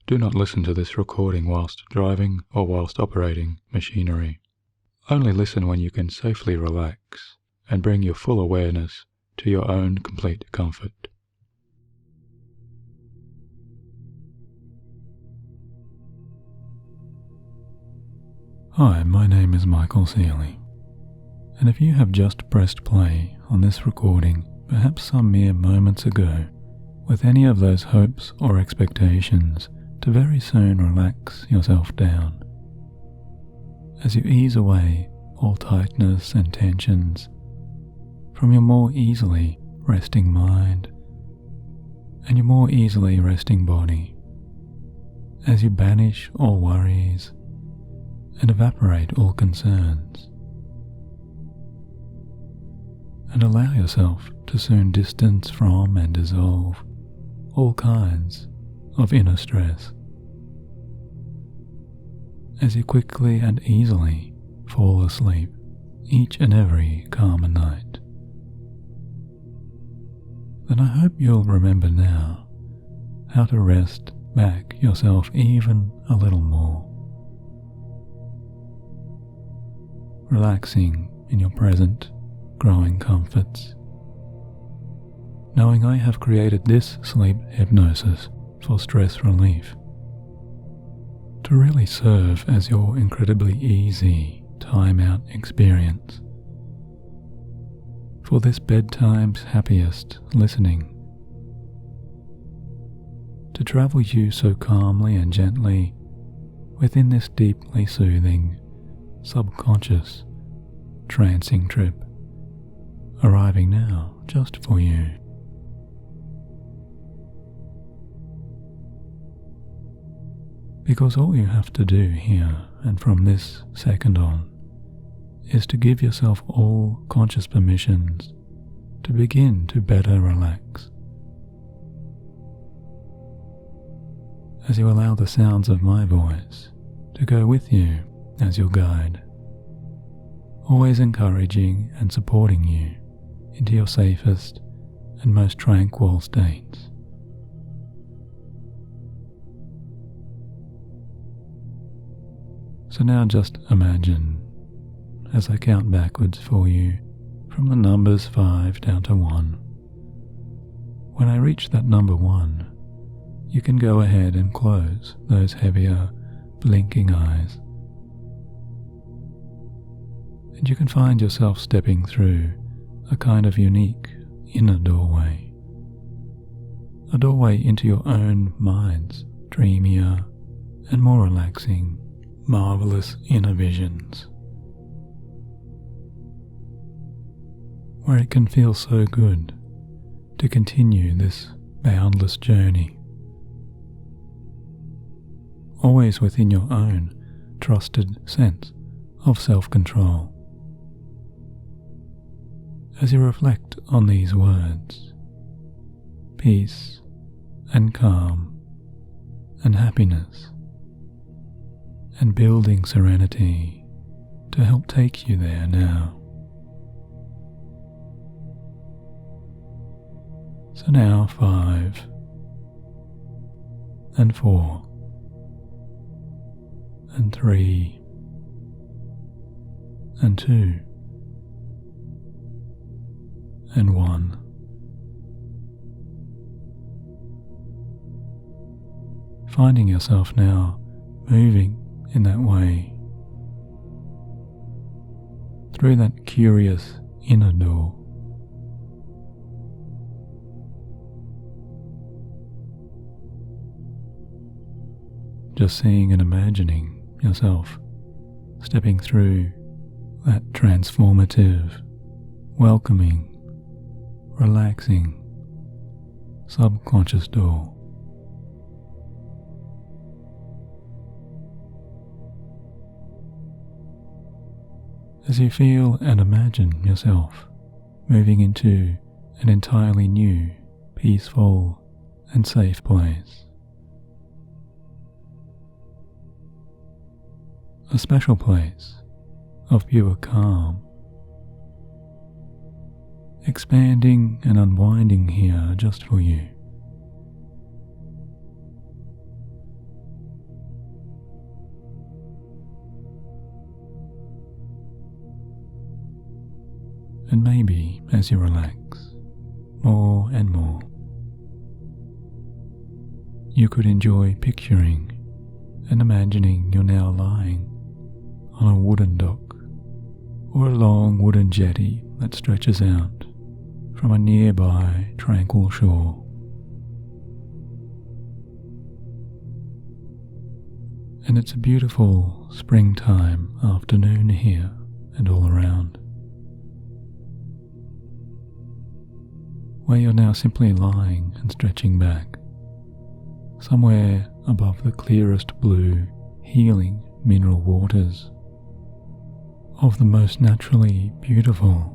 Do not listen to this recording whilst driving or whilst operating machinery. Only listen when you can safely relax and bring your full awareness to your own complete comfort. Hi, my name is Michael Sealey, and if you have just pressed play on this recording, perhaps some mere moments ago, with any of those hopes or expectations to very soon relax yourself down, as you ease away all tightness and tensions from your more easily resting mind and your more easily resting body, as you banish all worries and evaporate all concerns, and allow yourself to soon distance from and dissolve all kinds of inner stress, as you quickly and easily fall asleep each and every calmer night. Then I hope you'll remember now how to rest back yourself even a little more, relaxing in your present growing comforts, knowing I have created this sleep hypnosis for stress relief, to really serve as your incredibly easy time-out experience for this bedtime's happiest listening, to travel you so calmly and gently within this deeply soothing, subconscious, trancing trip, arriving now just for you. Because all you have to do here and from this second on is to give yourself all conscious permissions to begin to better relax. As you allow the sounds of my voice to go with you as your guide, always encouraging and supporting you into your safest and most tranquil states. So now just imagine, as I count backwards for you from the numbers 5 down to 1. When I reach that number 1, you can go ahead and close those heavier, blinking eyes. And you can find yourself stepping through a kind of unique inner doorway. A doorway into your own mind's dreamier and more relaxing, marvelous inner visions, where it can feel so good to continue this boundless journey, always within your own trusted sense of self-control. As you reflect on these words, peace and calm and happiness, and building serenity to help take you there now. So now 5 and 4 and 3 and 2 and 1. Finding yourself now moving in that way, through that curious inner door. Just seeing and imagining yourself stepping through that transformative, welcoming, relaxing, subconscious door. As you feel and imagine yourself moving into an entirely new, peaceful and safe place. A special place of pure calm, expanding and unwinding here just for you. And maybe as you relax more and more, you could enjoy picturing and imagining you're now lying on a wooden dock or a long wooden jetty that stretches out from a nearby tranquil shore. And it's a beautiful springtime afternoon here and all around, where you're now simply lying and stretching back, somewhere above the clearest blue, healing mineral waters of the most naturally beautiful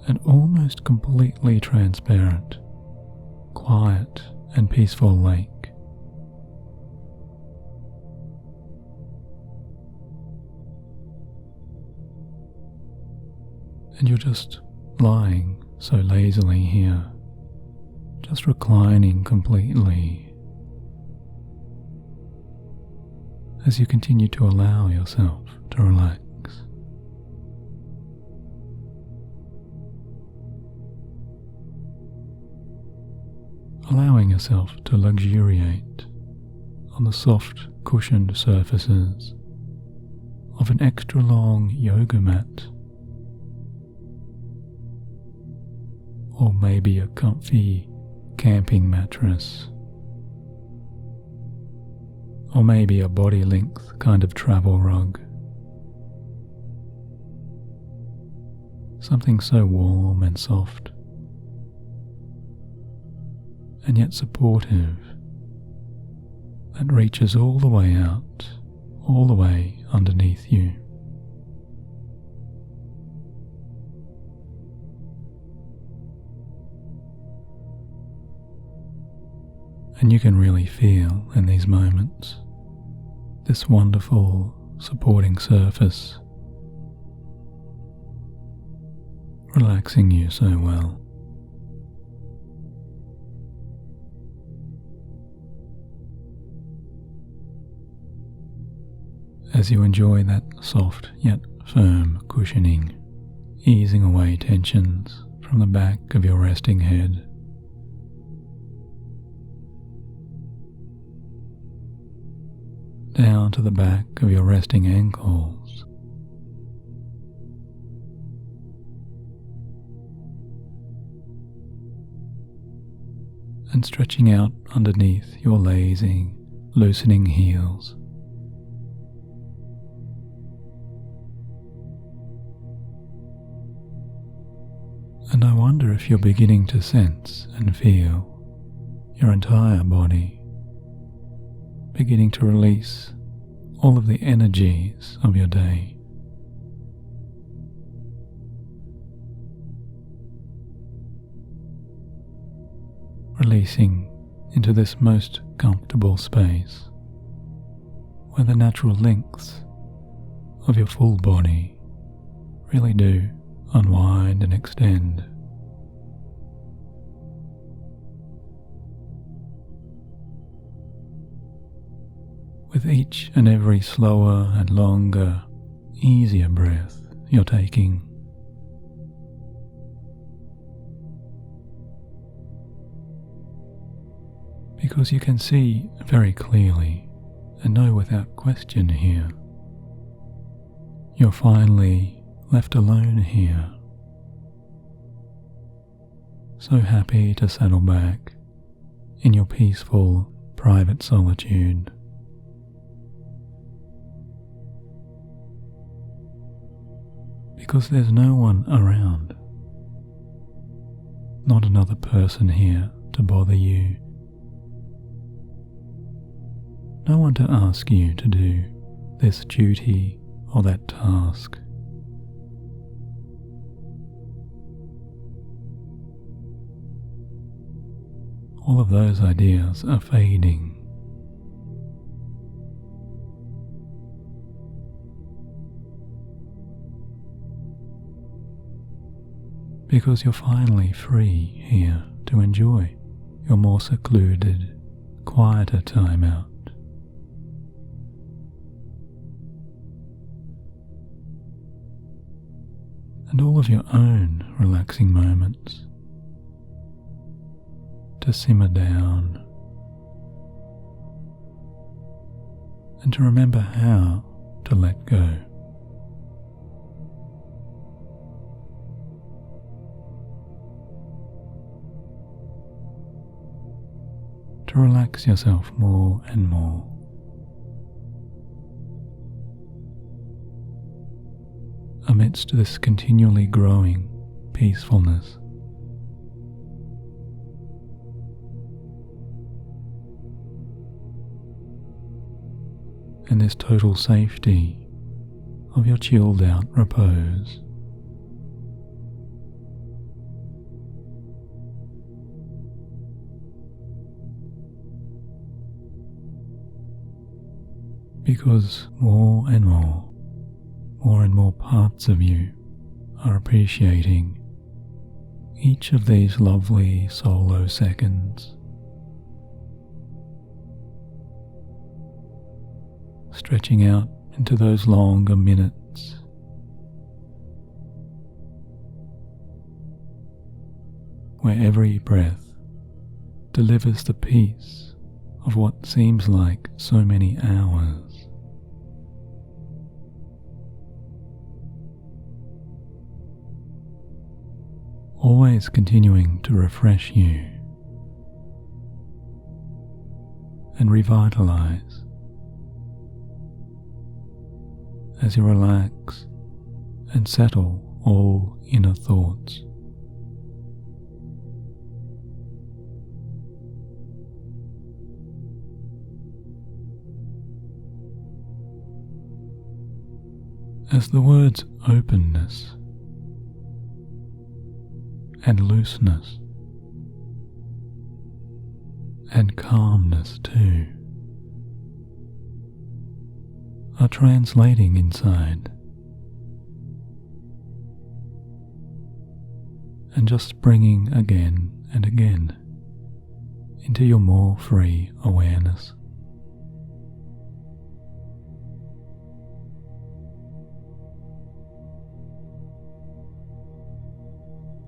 and almost completely transparent, quiet and peaceful lake. And you're just lying so lazily here, just reclining completely as you continue to allow yourself to relax. Allowing yourself to luxuriate on the soft cushioned surfaces of an extra long yoga mat, or maybe a comfy camping mattress, or maybe a body length kind of travel rug. Something so warm and soft, and yet supportive, that reaches all the way out, all the way underneath you. And you can really feel in these moments this wonderful supporting surface relaxing you so well. As you enjoy that soft yet firm cushioning, easing away tensions from the back of your resting head, down to the back of your resting ankles, and stretching out underneath your lazy, loosening heels. And I wonder if you're beginning to sense and feel your entire body beginning to release all of the energies of your day. Releasing into this most comfortable space where the natural lengths of your full body really do unwind and extend. With each and every slower and longer, easier breath you're taking, because you can see very clearly and know without question here, you're finally left alone here, so happy to settle back in your peaceful, private solitude. Because there's no one around, not another person here to bother you, no one to ask you to do this duty or that task. All of those ideas are fading. Because you're finally free here to enjoy your more secluded, quieter time out. and all of your own relaxing moments to simmer down, and to remember how to let go. To relax yourself more and more. Amidst this continually growing peacefulness. And this total safety of your chilled out repose. Because more and more parts of you are appreciating each of these lovely solo seconds, stretching out into those longer minutes, where every breath delivers the peace of what seems like so many hours. Always continuing to refresh you and revitalize as you relax and settle all inner thoughts. As the words openness and looseness and calmness too are translating inside and just bringing again and again into your more free awareness.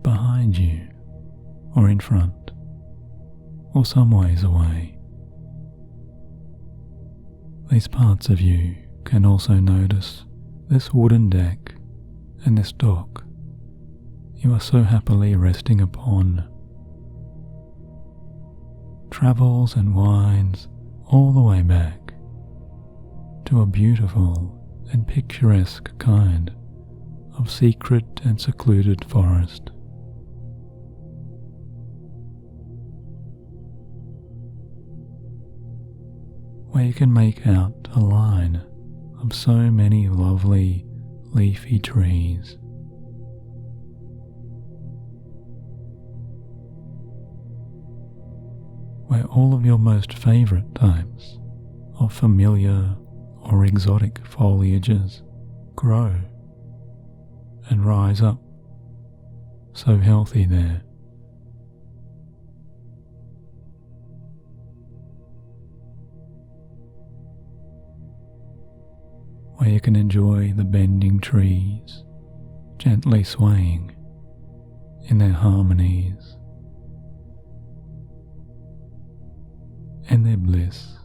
Behind you, or in front, or some ways away. These parts of you can also notice this wooden deck and this dock you are so happily resting upon. Travels and winds all the way back to a beautiful and picturesque kind of secret and secluded forest. Where you can make out a line of so many lovely leafy trees. Where all of your most favourite types of familiar or exotic foliages grow and rise up, so healthy there. Where you can enjoy the bending trees gently swaying in their harmonies and their bliss.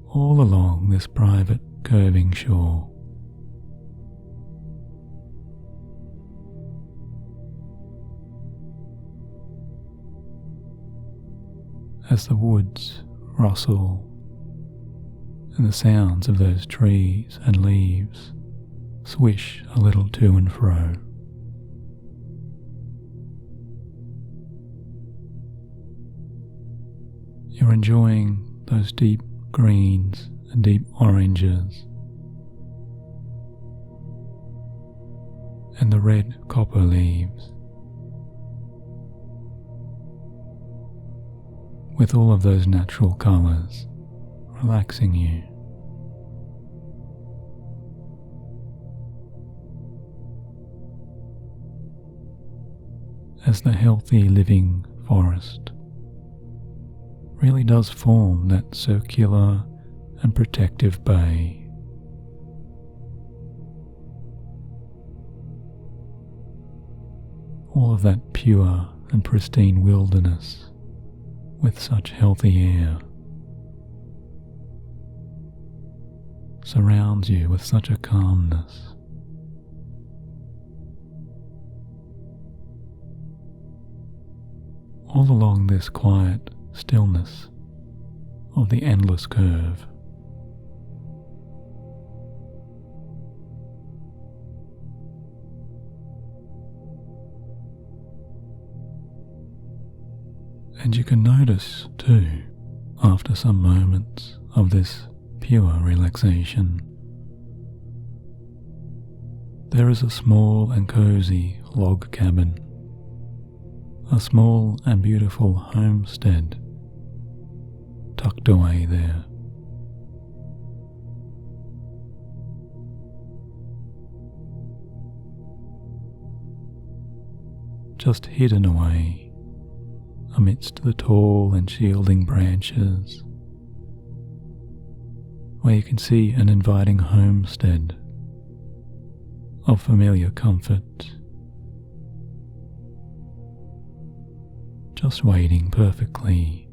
All along this private curving shore. As the woods rustle and the sounds of those trees and leaves swish a little to and fro. You're enjoying those deep greens and deep oranges and the red copper leaves, with all of those natural colours relaxing you. As the healthy living forest really does form that circular and protective bay. All of that pure and pristine wilderness with such healthy air surrounds you with such a calmness. All along this quiet stillness of the endless curve, and you can notice too, after some moments of this pure relaxation, there is a small and cozy log cabin, a small and beautiful homestead tucked away there. Just hidden away amidst the tall and shielding branches, where you can see an inviting homestead of familiar comfort, just waiting perfectly,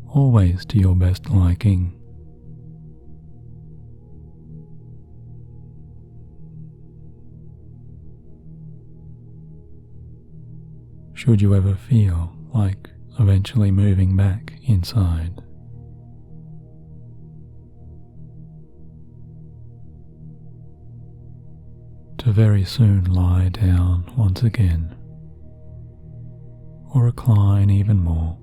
always to your best liking. Should you ever feel like eventually moving back inside, to very soon lie down once again, or recline even more.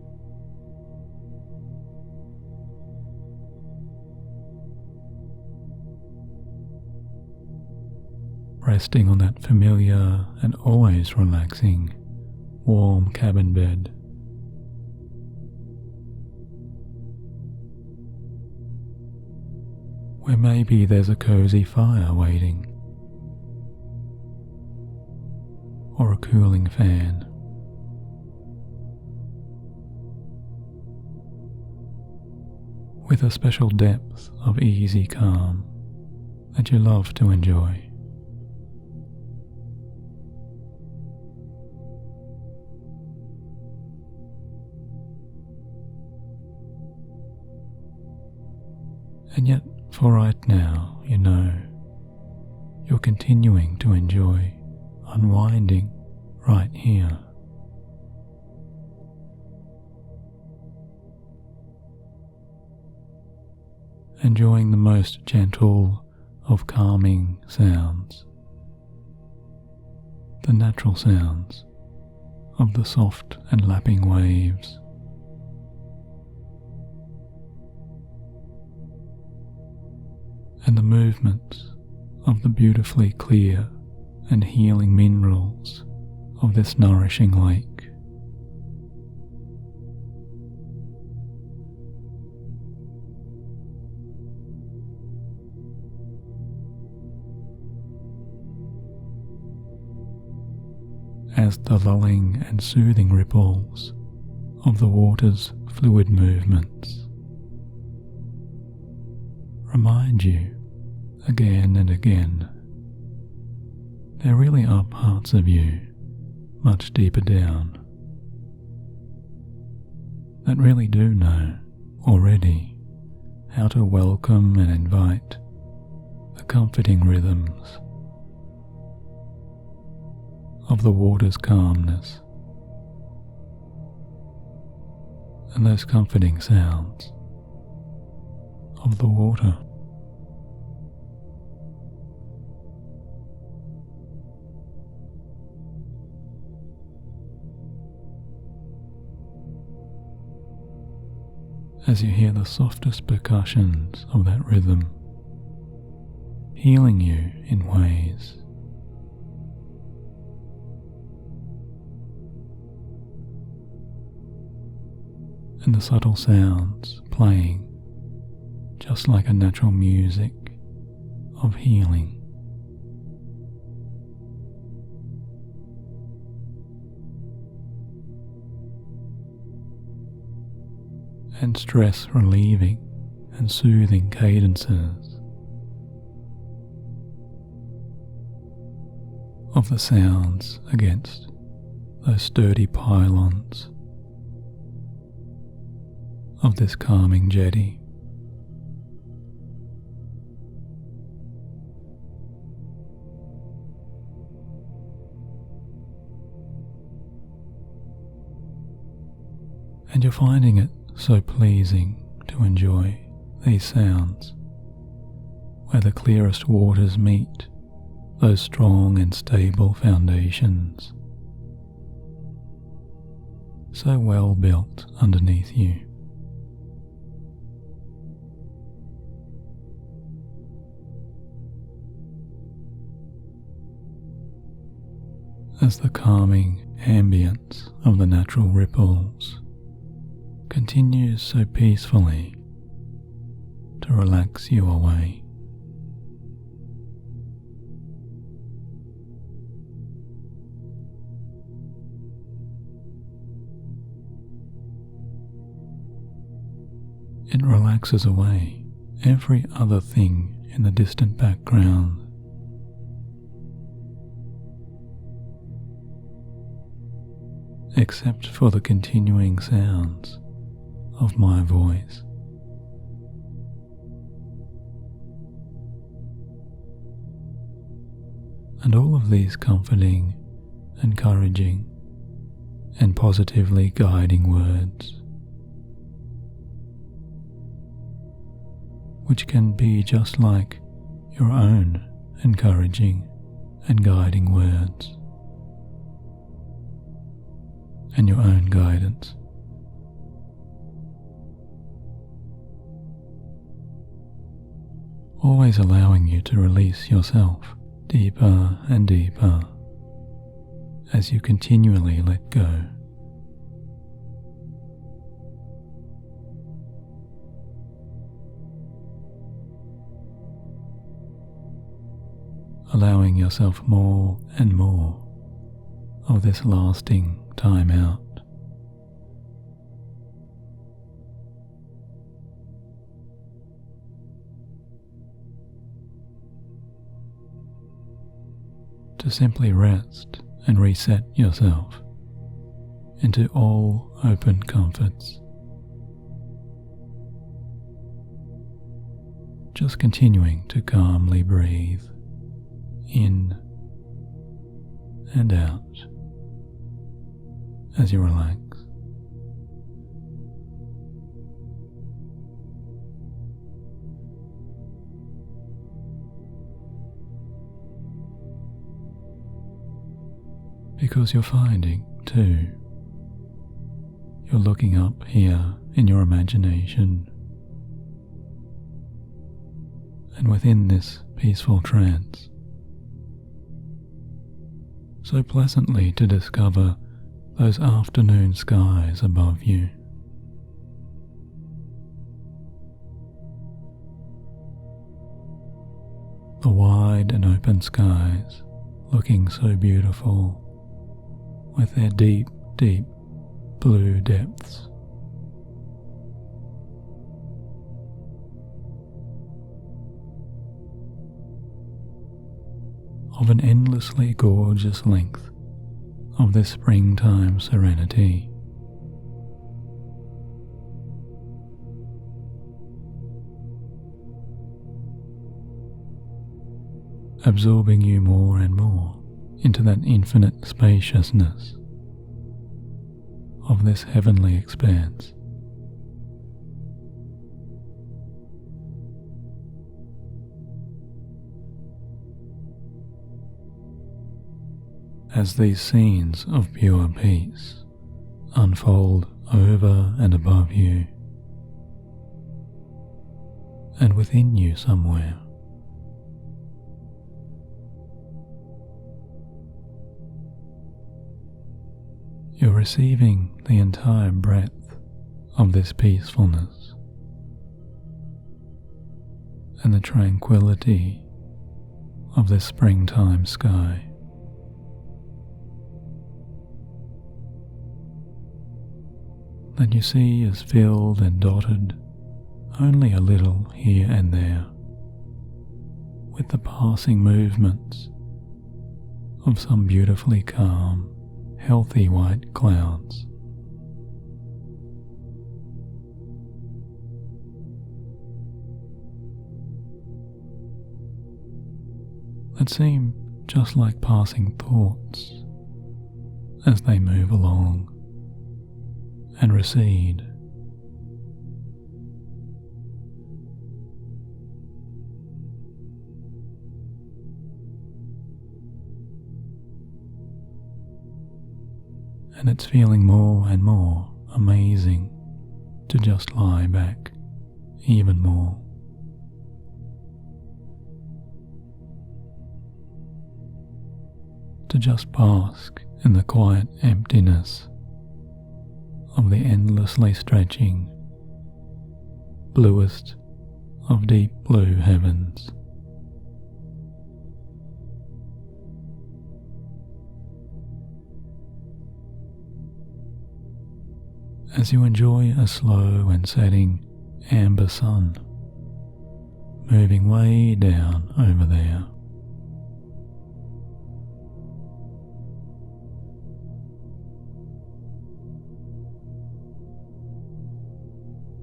Resting on that familiar and always relaxing warm cabin bed. Where maybe there's a cozy fire waiting, or a cooling fan. With a special depth of easy calm that you love to enjoy. And yet, for right now, you know, you're continuing to enjoy unwinding right here. Enjoying the most gentle of calming sounds, the natural sounds of the soft and lapping waves, and the movements of the beautifully clear and healing minerals of this nourishing lake. As the lulling and soothing ripples of the water's fluid movements remind you again and again, there really are parts of you much deeper down that really do know already how to welcome and invite the comforting rhythms of the water's calmness and those comforting sounds of the water. As you hear the softest percussions of that rhythm, healing you in ways and the subtle sounds playing just like a natural music of healing. and stress relieving and soothing cadences of the sounds against those sturdy pylons of this calming jetty. And you're finding it so pleasing to enjoy these sounds, where the clearest waters meet those strong and stable foundations, so well built underneath you. As the calming ambience of the natural ripples continues so peacefully to relax you away. It relaxes away every other thing in the distant background, except for the continuing sounds of my voice. And all of these comforting, encouraging, and positively guiding words, which can be just like your own encouraging and guiding words, and your own guidance. Always allowing you to release yourself deeper and deeper as you continually let go. Allowing yourself more and more of this lasting time out. To simply rest and reset yourself into all open comforts. Just continuing to calmly breathe in and out as you relax. Because you're finding, too, you're looking up here in your imagination, and within this peaceful trance, so pleasantly to discover those afternoon skies above you. The wide and open skies looking so beautiful with their deep, deep blue depths. Of an endlessly gorgeous length of this springtime serenity. Absorbing you more and more into that infinite spaciousness of this heavenly expanse. As these scenes of pure peace unfold over and above you, and within you somewhere, you're receiving the entire breadth of this peacefulness and the tranquility of this springtime sky. that you see is filled and dotted only a little here and there with the passing movements of some beautifully calm, healthy white clouds. That seem just like passing thoughts as they move along and recede. And it's feeling more and more amazing to just lie back even more. To just bask in the quiet emptiness of the endlessly stretching, bluest of deep blue heavens. As you enjoy a slow and setting amber sun moving way down over there.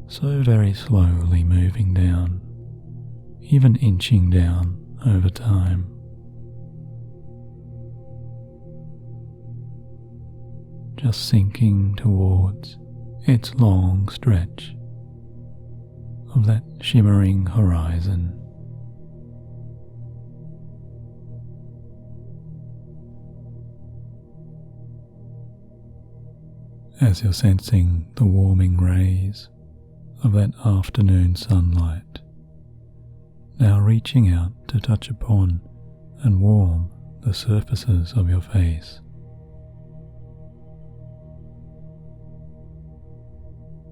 So very slowly moving down, even inching down over time. Just sinking towards its long stretch of that shimmering horizon. As you're sensing the warming rays of that afternoon sunlight, now reaching out to touch upon and warm the surfaces of your face.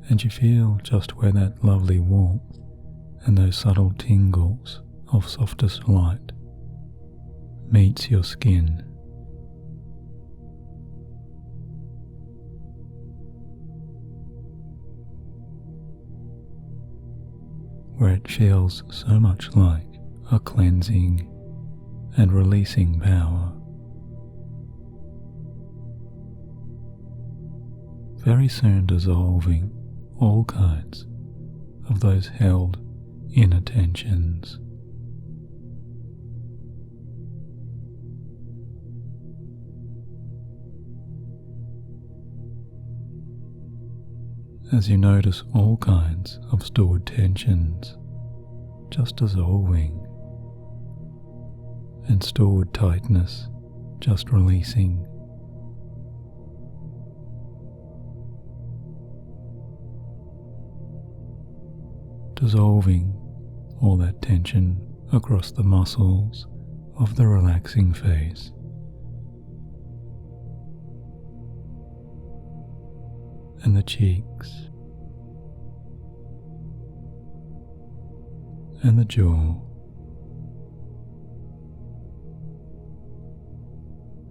And you feel just where that lovely warmth and those subtle tingles of softest light meets your skin. Where it feels so much like a cleansing and releasing power. Very soon dissolving all kinds of those held inner tensions. As you notice all kinds of stored tensions just dissolving and stored tightness just releasing. Dissolving all that tension across the muscles of the relaxing face. And the cheeks. And the jaw.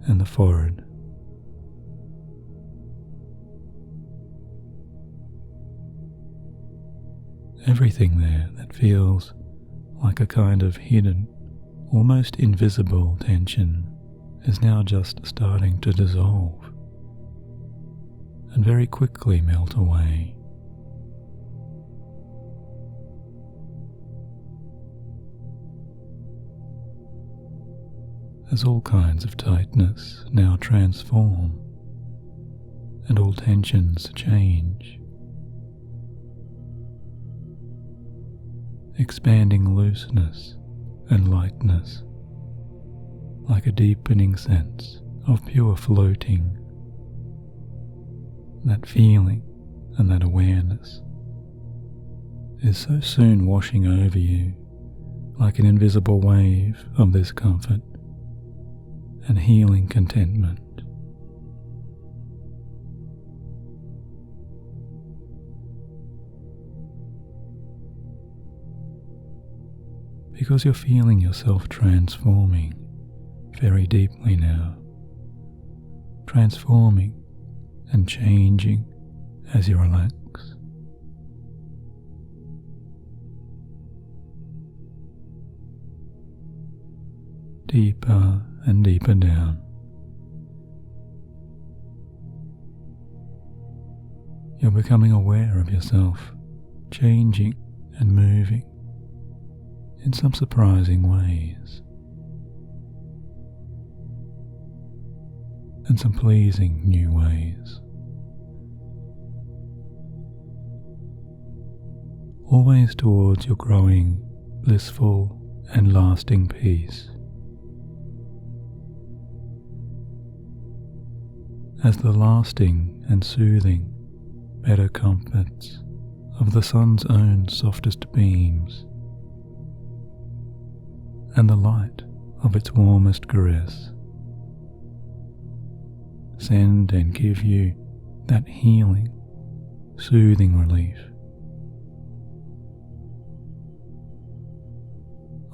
And the forehead. Everything there that feels like a kind of hidden, almost invisible tension is now just starting to dissolve and very quickly melt away. As all kinds of tightness now transform and all tensions change. Expanding looseness and lightness, like a deepening sense of pure floating. That feeling and that awareness is so soon washing over you like an invisible wave of this comfort and healing contentment. Because you're feeling yourself transforming very deeply now, transforming and changing as you relax. Deeper and deeper down. You're becoming aware of yourself changing and moving in some surprising ways, and some pleasing new ways. Always towards your growing, blissful and lasting peace. As the lasting and soothing, better comforts of the sun's own softest beams, and the light of its warmest caress, send and give you that healing, soothing relief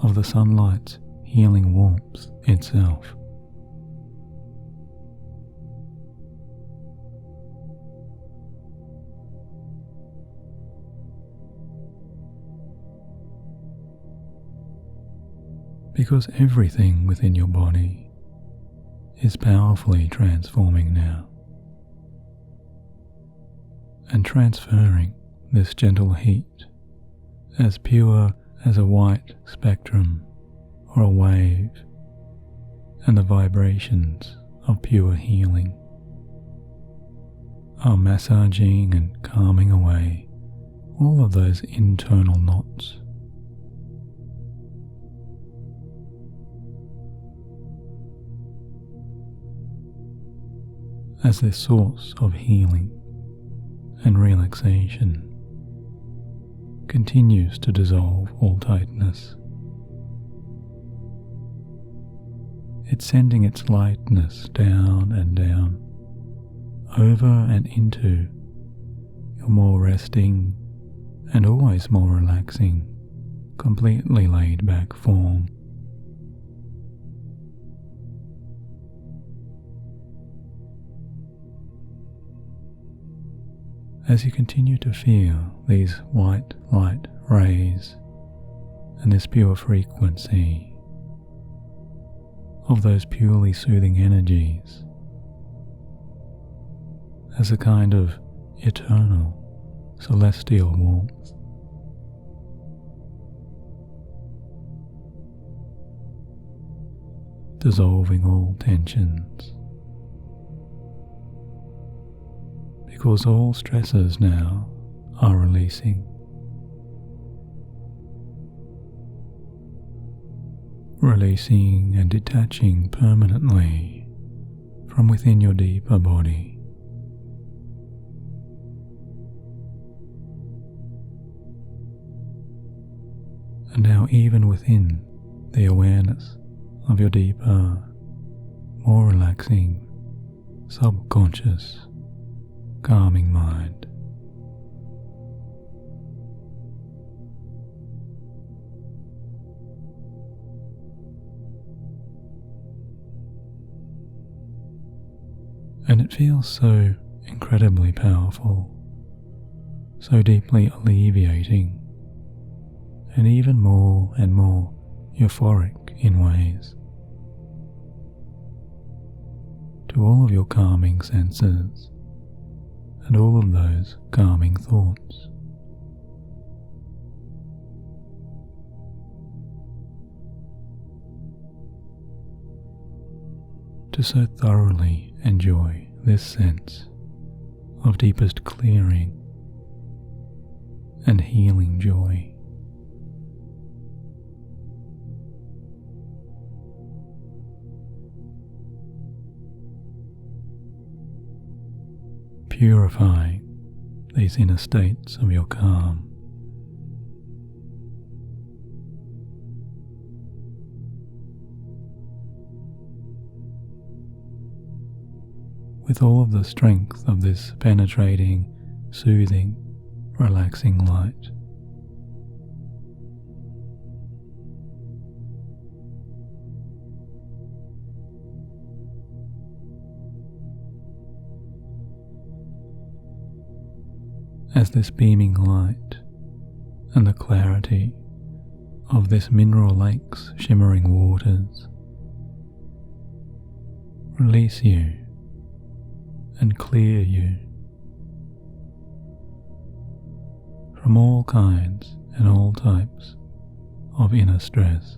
of the sunlight's healing warmth itself. Because everything within your body is powerfully transforming now, and transferring this gentle heat as pure as a white spectrum or a wave, and the vibrations of pure healing are massaging and calming away all of those internal knots. As this source of healing and relaxation continues to dissolve all tightness, it's sending its lightness down and down, over and into your more resting and always more relaxing, completely laid back form. As you continue to feel these white light rays and this pure frequency of those purely soothing energies as a kind of eternal celestial warmth, dissolving all tensions, because all stresses now are releasing. Releasing and detaching permanently from within your deeper body. And now even within the awareness of your deeper, more relaxing, subconscious, calming mind. And it feels so incredibly powerful, so deeply alleviating, and even more and more euphoric in ways, to all of your calming senses and all of those calming thoughts. To so thoroughly enjoy this sense of deepest clearing and healing joy. Purifying these inner states of your calm. With all of the strength of this penetrating, soothing, relaxing light. as this beaming light and the clarity of this mineral lake's shimmering waters release you and clear you from all kinds and all types of inner stress.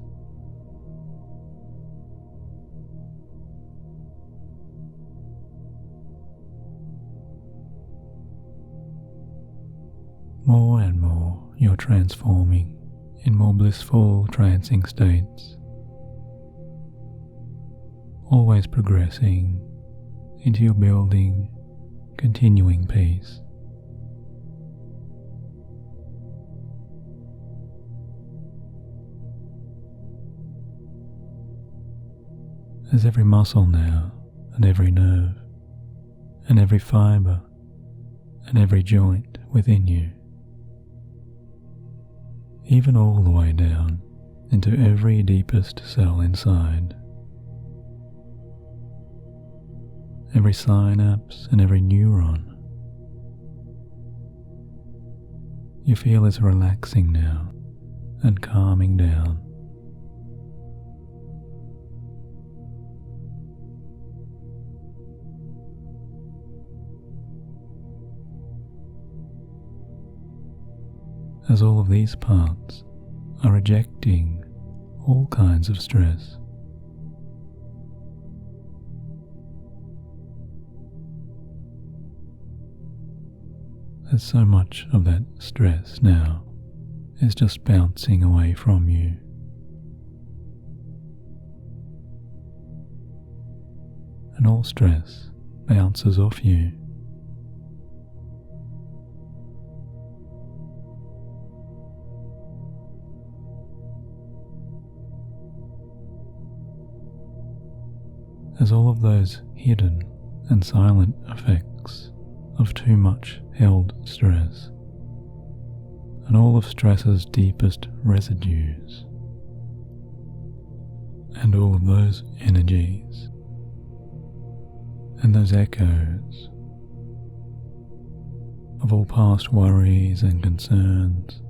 More and more you're transforming in more blissful trancing states, always progressing into your building, continuing peace. As every muscle now, and every nerve, and every fibre, and every joint within you, even all the way down into every deepest cell inside, every synapse and every neuron, you feel is relaxing now and calming down. As all of these parts are ejecting all kinds of stress. As so much of that stress now is just bouncing away from you. And all stress bounces off you. As all of those hidden and silent effects of too much held stress, and all of stress's deepest residues, and all of those energies, and those echoes of all past worries and concerns,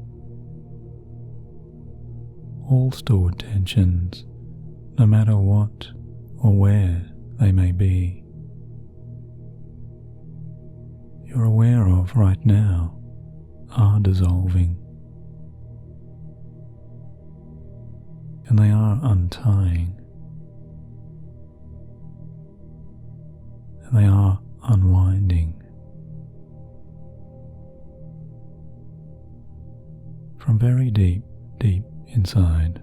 all stored tensions, no matter what or where they may be, you're aware of right now are dissolving, and they are untying, and they are unwinding from very deep, deep inside.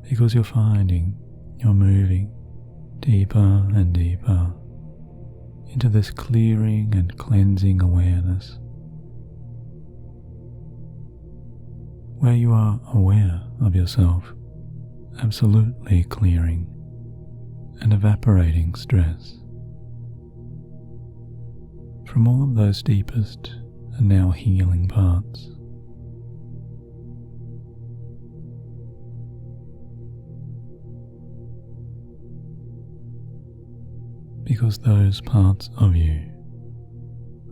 Because you're finding you're moving deeper and deeper into this clearing and cleansing awareness, where you are aware of yourself absolutely clearing and evaporating stress from all of those deepest and now healing parts. Because those parts of you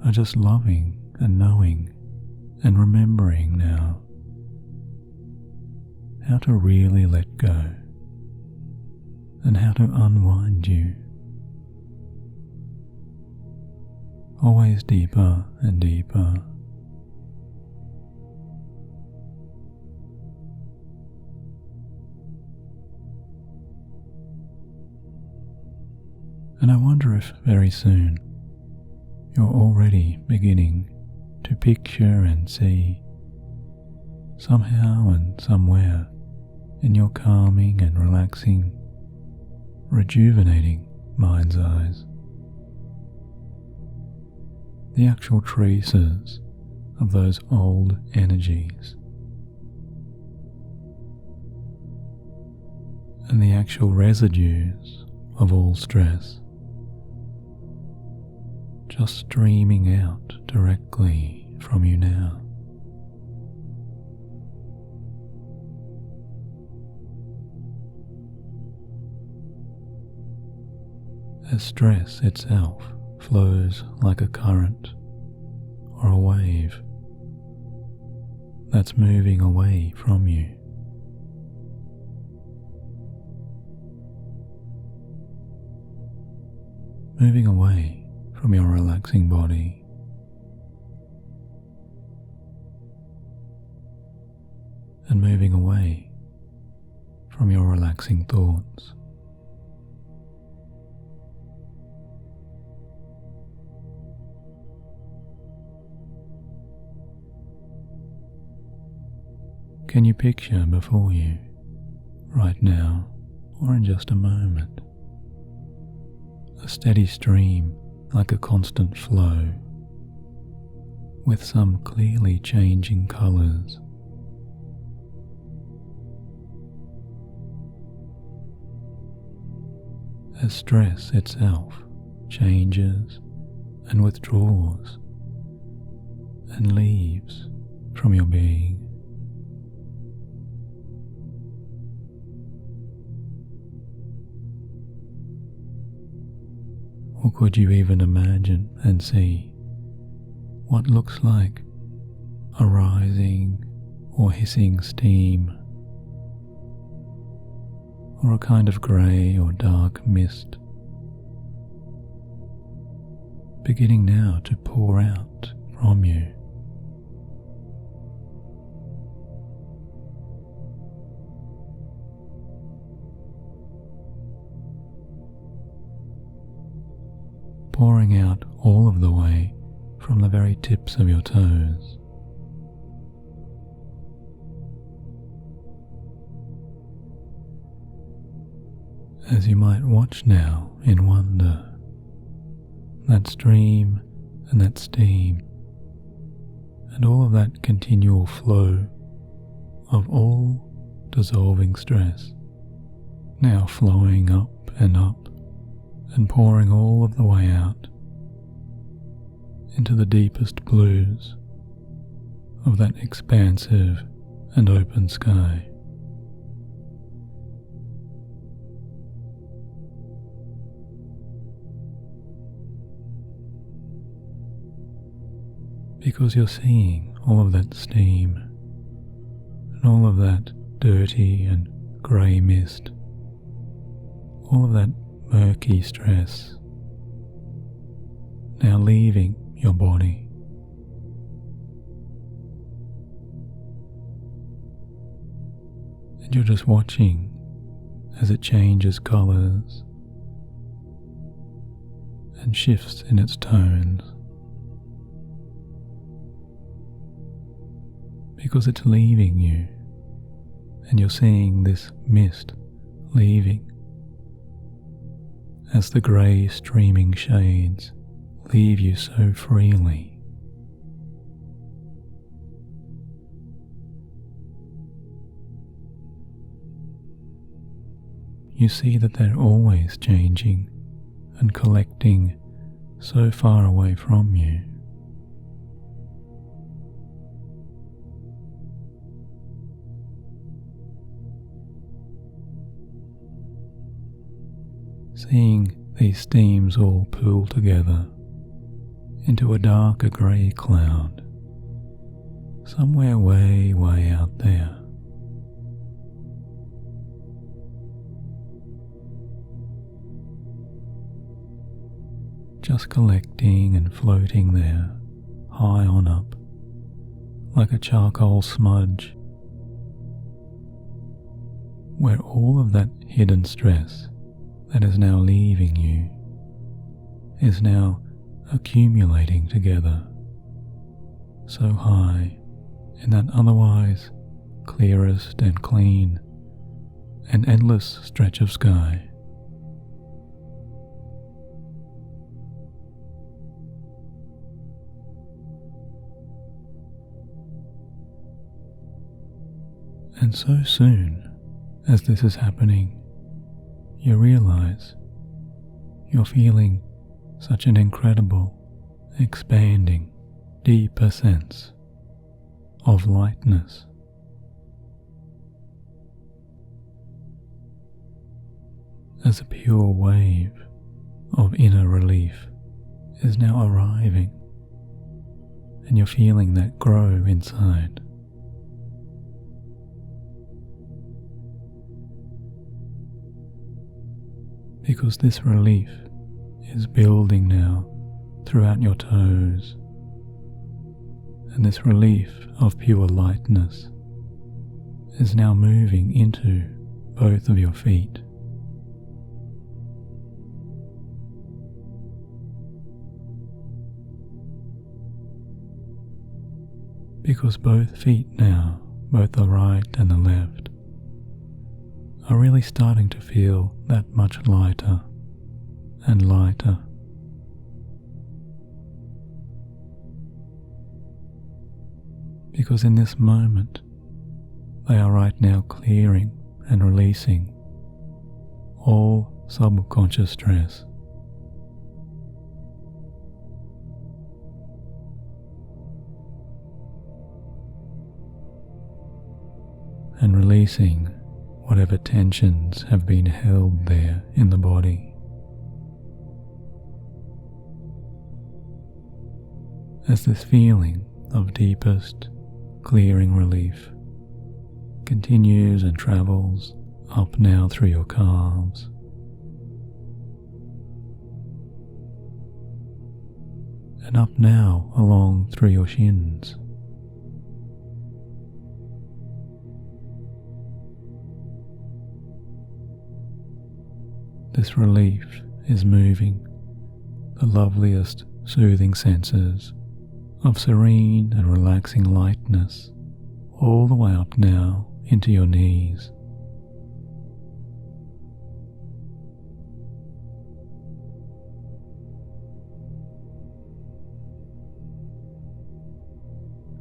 are just loving and knowing and remembering now how to really let go and how to unwind you, always deeper and deeper. And I wonder if very soon you're already beginning to picture and see, somehow and somewhere in your calming and relaxing, rejuvenating mind's eyes, the actual traces of those old energies and the actual residues of all stress just streaming out directly from you now. as stress itself flows like a current or a wave that's moving away from you. Moving away from your relaxing body, and moving away from your relaxing thoughts. Can you picture before you, right now or in just a moment, a steady stream like a constant flow, with some clearly changing colours? As stress itself changes and withdraws and leaves from your being. Or could you even imagine and see what looks like a rising or hissing steam, or a kind of grey or dark mist, beginning now to pour out from you? Pouring out all of the way from the very tips of your toes. As you might watch now in wonder, that stream and that steam, and all of that continual flow of all dissolving stress, now flowing up and pouring all of the way out into the deepest blues of that expansive and open sky. Because you're seeing all of that steam and all of that dirty and grey mist, all of that murky stress now leaving your body. And you're just watching as it changes colours and shifts in its tones, because it's leaving you, and you're seeing this mist leaving as the grey streaming shades leave you so freely. You see that they're always changing and collecting so far away from you. Seeing these steams all pool together into a darker grey cloud, somewhere way out there. Just collecting and floating there, high on up, like a charcoal smudge, where all of that hidden stress that is now leaving you is now accumulating together, so high in that otherwise clearest and clean and endless stretch of sky. And so soon as this is happening, you realize you're feeling such an incredible, expanding, deeper sense of lightness. As a pure wave of inner relief is now arriving, and you're feeling that grow inside. Because this relief is building now throughout your toes, and this relief of pure lightness is now moving into both of your feet. Because both feet now, both the right and the left, are really starting to feel that much lighter and lighter. Because in this moment, they are right now clearing and releasing all subconscious stress. And releasing whatever tensions have been held there in the body. As this feeling of deepest, clearing relief continues and travels up now through your calves, and up now along through your shins, this relief is moving the loveliest soothing senses of serene and relaxing lightness all the way up now into your knees.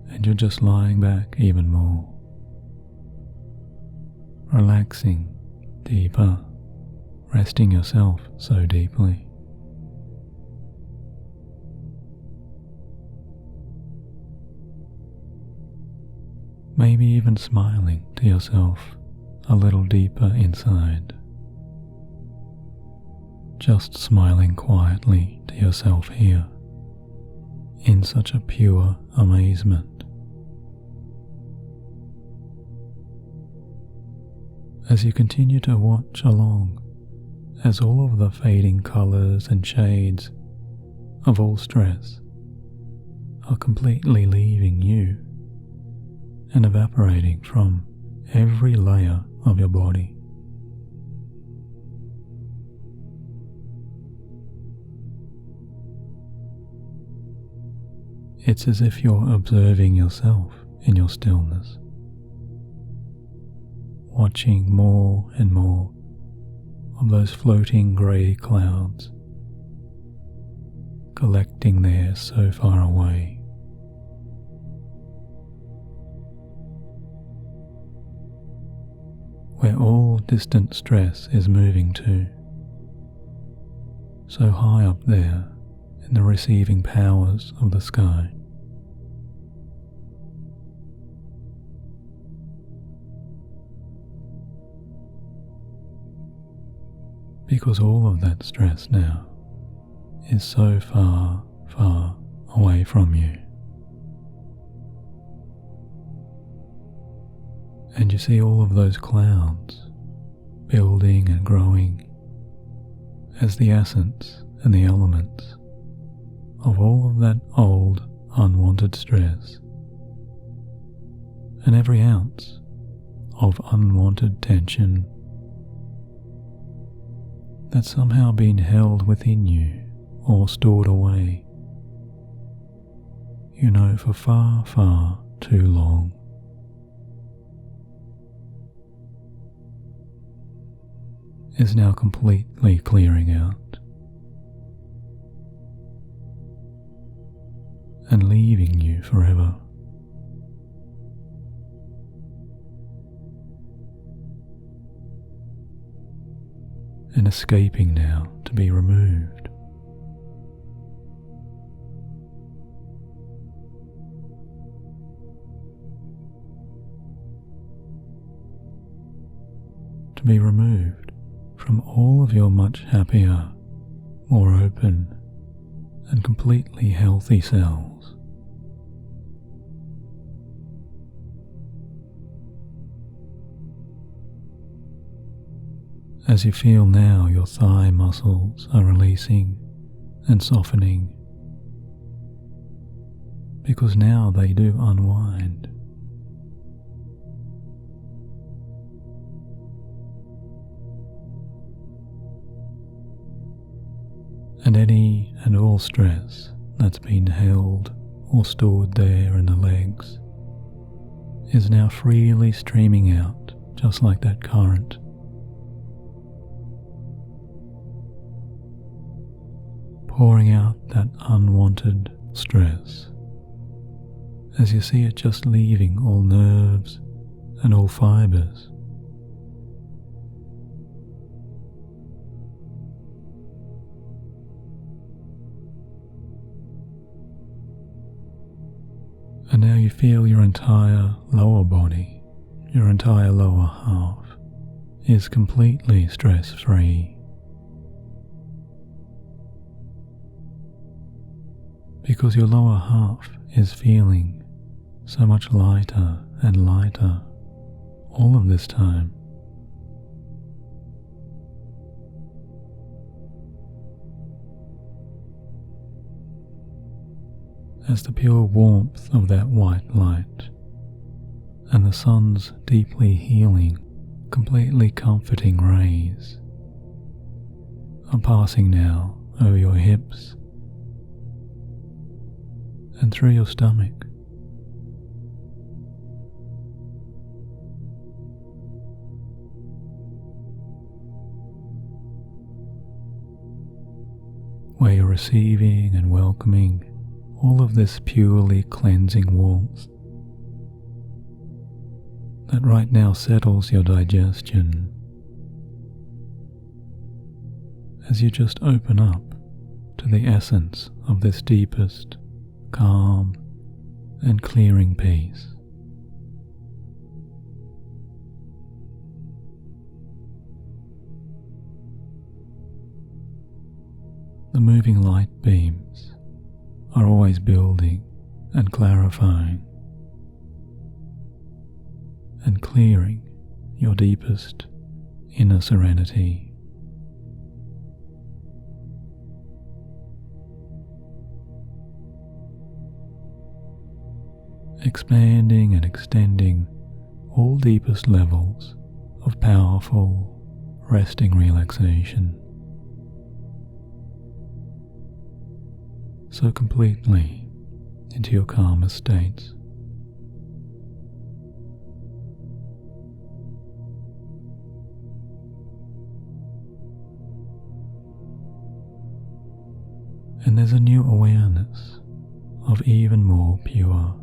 And you're just lying back even more, relaxing deeper, resting yourself so deeply. Maybe even smiling to yourself a little deeper inside. Just smiling quietly to yourself here, in such a pure amazement. As you continue to watch along, as all of the fading colours and shades of all stress are completely leaving you and evaporating from every layer of your body. It's as if you're observing yourself in your stillness, watching more and more of those floating grey clouds collecting there so far away. Where all distant stress is moving to, so high up there in the receiving powers of the sky. Because all of that stress now is so far, far away from you. And you see all of those clouds building and growing as the essence and the elements of all of that old, unwanted stress, and every ounce of unwanted tension that's somehow been held within you or stored away, you know, for far, far too long. Is now completely clearing out and leaving you forever. And escaping now to be removed. To be removed from all of your much happier, more open and completely healthy cells. As you feel now, your thigh muscles are releasing and softening, because now they do unwind. And any and all stress that's been held or stored there in the legs is now freely streaming out, just like that current. Pouring out that unwanted stress as you see it just leaving all nerves and all fibers. And now you feel your entire lower body, your entire lower half, is completely stress-free. Because your lower half is feeling so much lighter and lighter all of this time. As the pure warmth of that white light and the sun's deeply healing, completely comforting rays are passing now over your hips and through your stomach. Where you're receiving and welcoming all of this purely cleansing warmth that right now settles your digestion as you just open up to the essence of this deepest, calm and clearing peace. The moving light beams are always building and clarifying and clearing your deepest inner serenity. Expanding and extending all deepest levels of powerful, resting relaxation. So completely into your calmer states. And there's a new awareness of even more pure,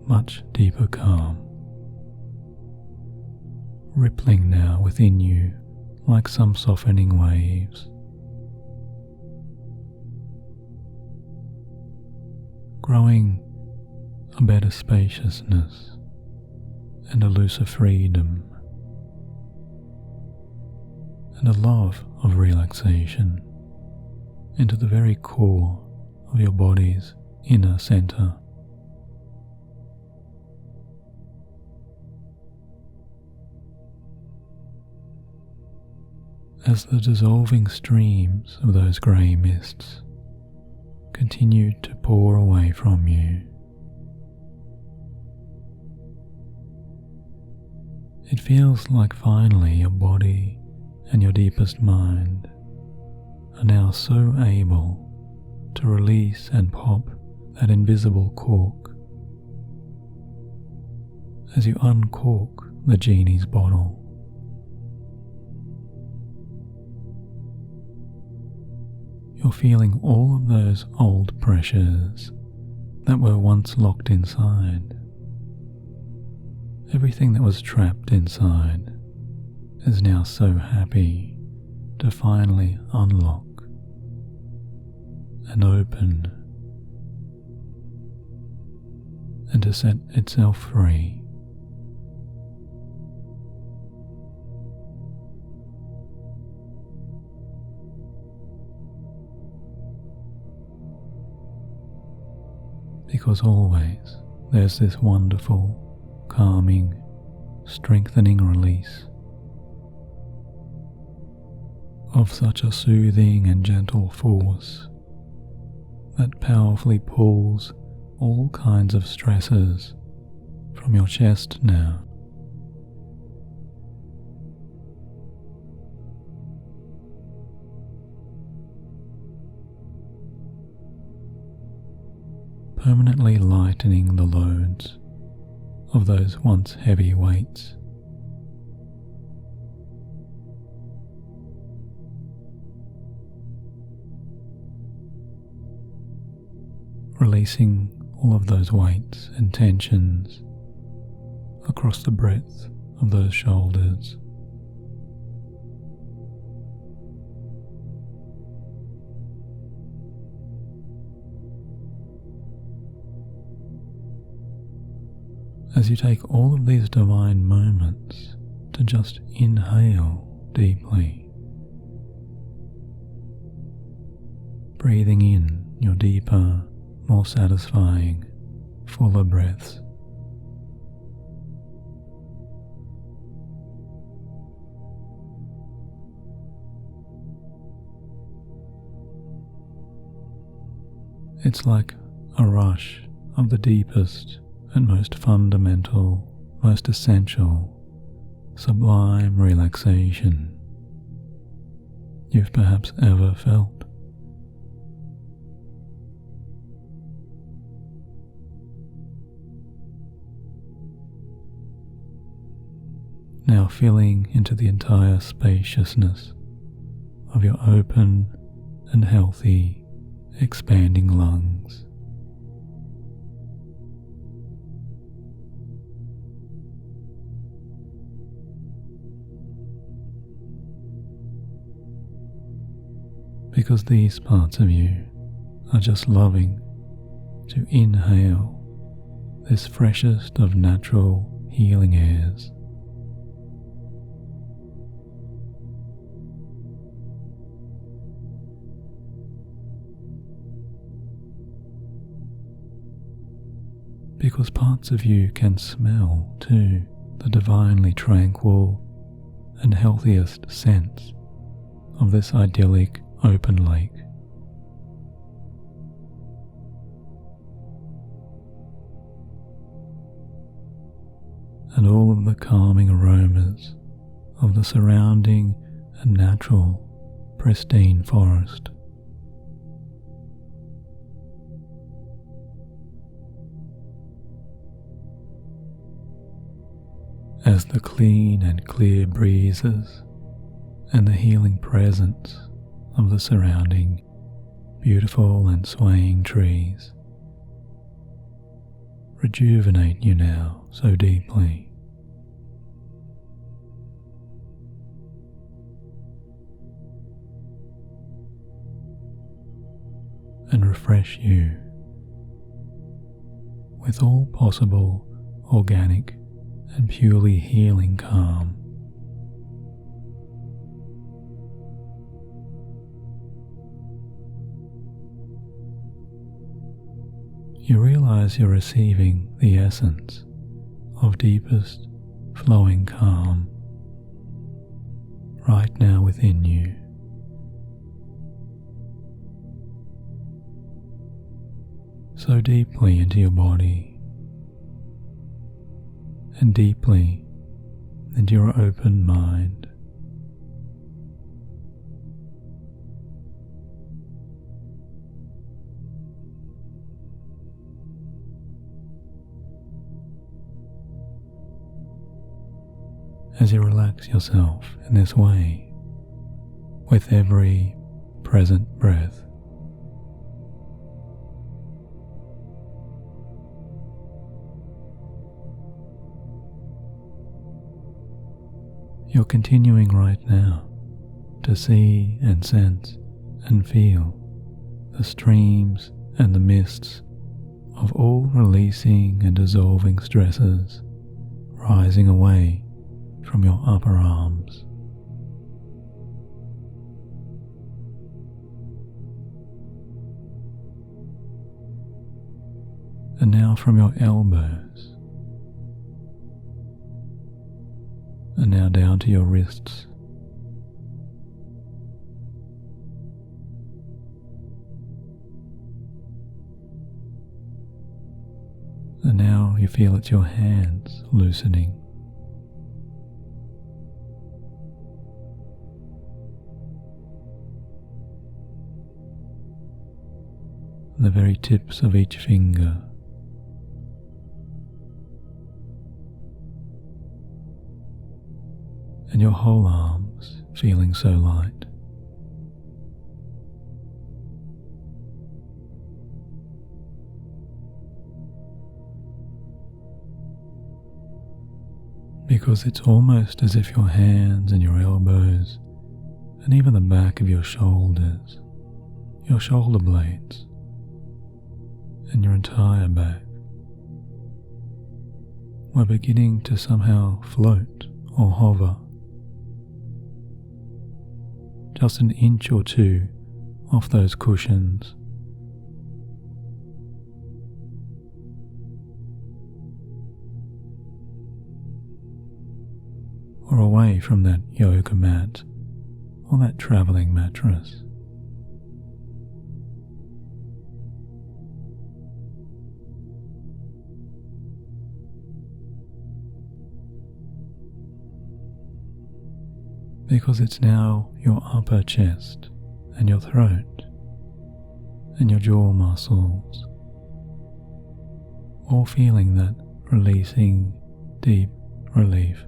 much deeper calm, rippling now within you like some softening waves. Growing a better spaciousness and a looser freedom and a love of relaxation into the very core of your body's inner center. As the dissolving streams of those grey mists continue to pour away from you, it feels like finally your body and your deepest mind are now so able to release and pop that invisible cork as you uncork the genie's bottle. You're feeling all of those old pressures that were once locked inside. Everything that was trapped inside is now so happy to finally unlock and open and to set itself free. because always there's this wonderful, calming, strengthening release of such a soothing and gentle force that powerfully pulls all kinds of stresses from your chest now. Permanently lightening the loads of those once heavy weights. Releasing all of those weights and tensions across the breadth of those shoulders. As you take all of these divine moments to just inhale deeply, breathing in your deeper, more satisfying, fuller breaths. It's like a rush of the deepest and most fundamental, most essential, sublime relaxation you've perhaps ever felt. Now filling into the entire spaciousness of your open and healthy, expanding lungs. Because these parts of you are just loving to inhale this freshest of natural healing airs. Because parts of you can smell too the divinely tranquil and healthiest sense of this idyllic open lake. And all of the calming aromas of the surrounding and natural, pristine forest. As the clean and clear breezes and the healing presence of the surrounding beautiful and swaying trees rejuvenate you now so deeply. And refresh you with all possible organic and purely healing calm. You realize you're receiving the essence of deepest flowing calm right now within you. So deeply into your body and deeply into your open mind. As you relax yourself in this way, with every present breath, you're continuing right now to see and sense and feel the streams and the mists of all releasing and dissolving stresses rising away from your upper arms. from your elbows, and now down to your wrists, and now you feel it's your hands loosening. The very tips of each finger, and your whole arms feeling so light. Because it's almost as if your hands and your elbows, and even the back of your shoulders, your shoulder blades, and your entire back were beginning to somehow float or hover just an inch or two off those cushions, or away from that yoga mat or that travelling mattress. Because it's now your upper chest and your throat and your jaw muscles, all feeling that releasing, deep relief.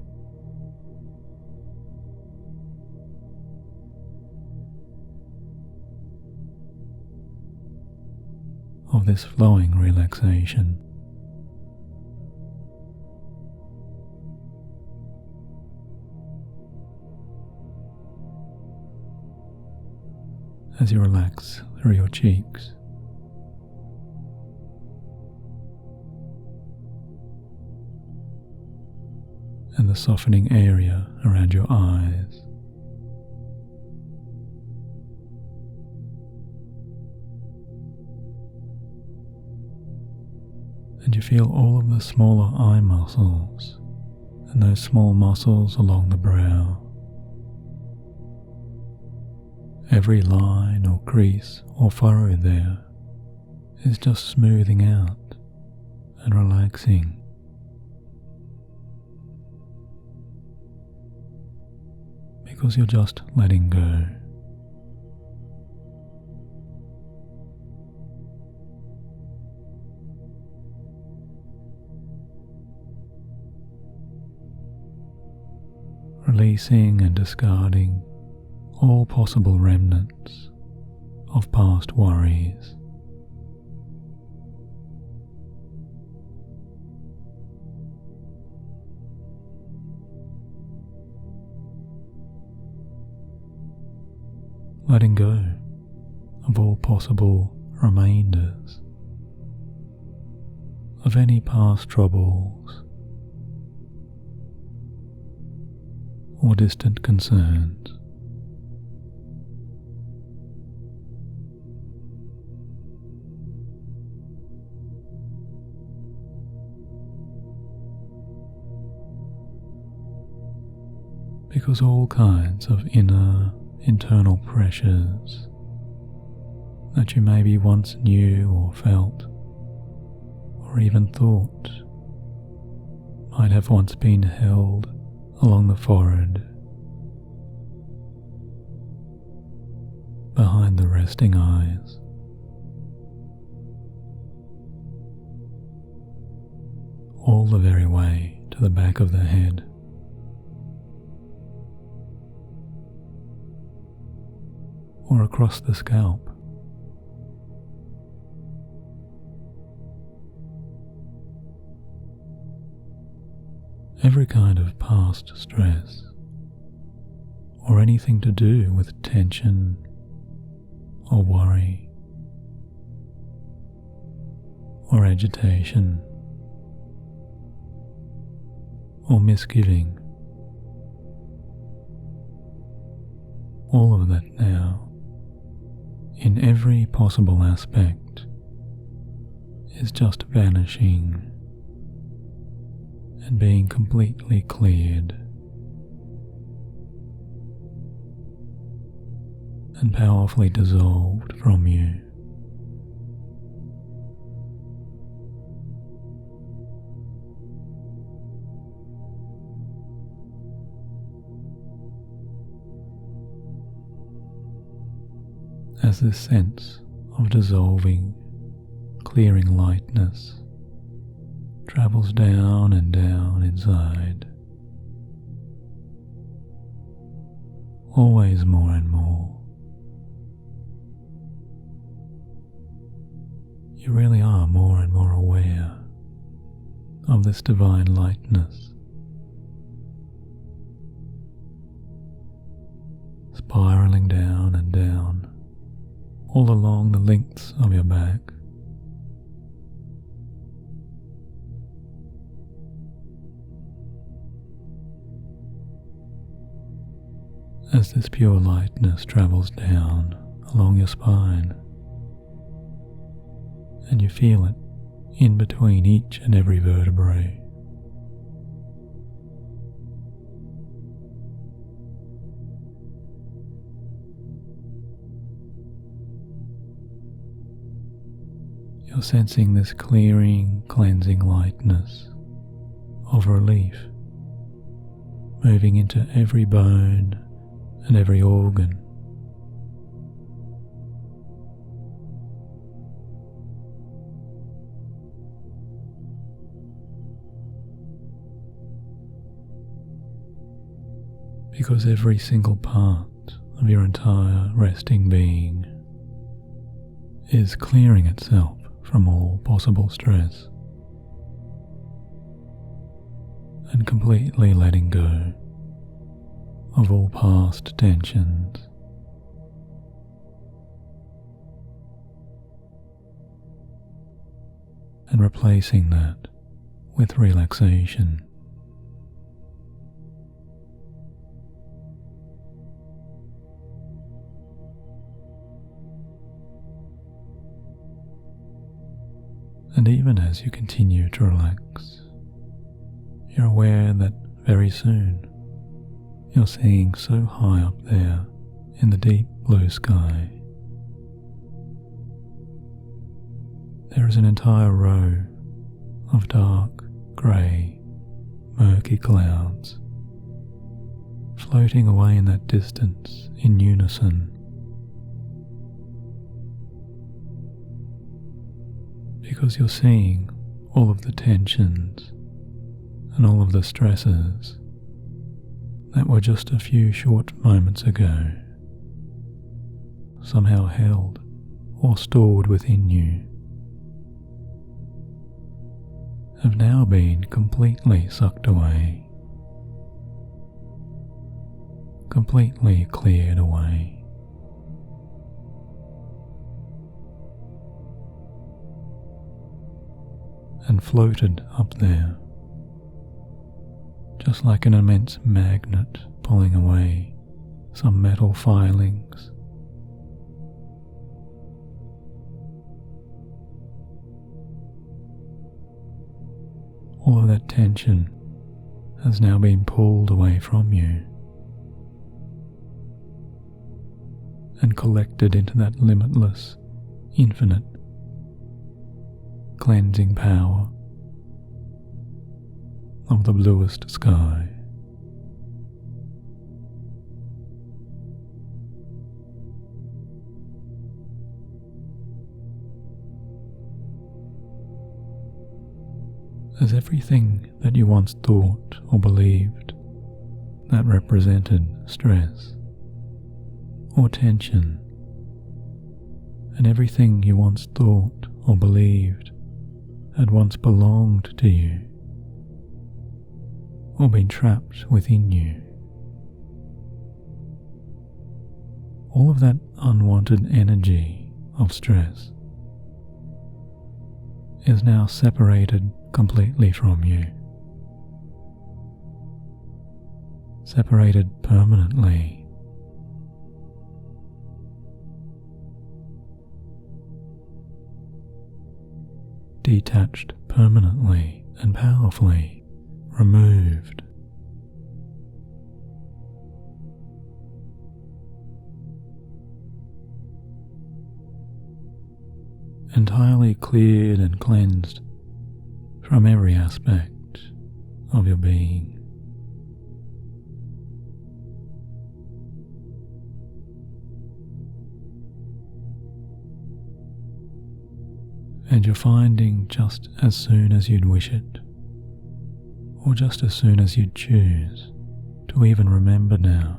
Of this flowing relaxation. As you relax through your cheeks, and the softening area around your eyes, and you feel all of the smaller eye muscles and those small muscles along the brow. Every line or crease or furrow there is just smoothing out and relaxing. Because you're just letting go. Releasing and discarding all possible remnants of past worries. Letting go of all possible remainders of any past troubles or distant concerns. Because all kinds of internal pressures that you maybe once knew or felt or even thought might have once been held along the forehead, behind the resting eyes, all the very way to the back of the head. Or across the scalp. Every kind of past stress, or anything to do with tension or worry or agitation or misgiving, all of that now, in every possible aspect, is just vanishing and being completely cleared and powerfully dissolved from you. As this sense of dissolving, clearing lightness travels down and down inside, always more and more, you really are more and more aware of this divine lightness, spiraling down and down all along the lengths of your back, as this pure lightness travels down along your spine, and you feel it in between each and every vertebrae. You're sensing this clearing, cleansing lightness of relief moving into every bone and every organ. Because every single part of your entire resting being is clearing itself from all possible stress and completely letting go of all past tensions. And replacing that with relaxation. And even as you continue to relax, you're aware that very soon you're seeing so high up there in the deep blue sky, there is an entire row of dark, grey, murky clouds floating away in that distance in unison. Because you're seeing all of the tensions and all of the stresses that were just a few short moments ago somehow held or stored within you have now been completely sucked away, completely cleared away. And floated up there, just like an immense magnet pulling away some metal filings. All of that tension has now been pulled away from you and collected into that limitless, infinite, cleansing power of the bluest sky. As everything that you once thought or believed that represented stress or tension, and everything you once thought or believed had once belonged to you or been trapped within you, all of that unwanted energy of stress is now separated completely from you, separated permanently. detached permanently and powerfully, removed. Entirely cleared and cleansed from every aspect of your being. And you're finding just as soon as you'd wish it, or just as soon as you'd choose to even remember now,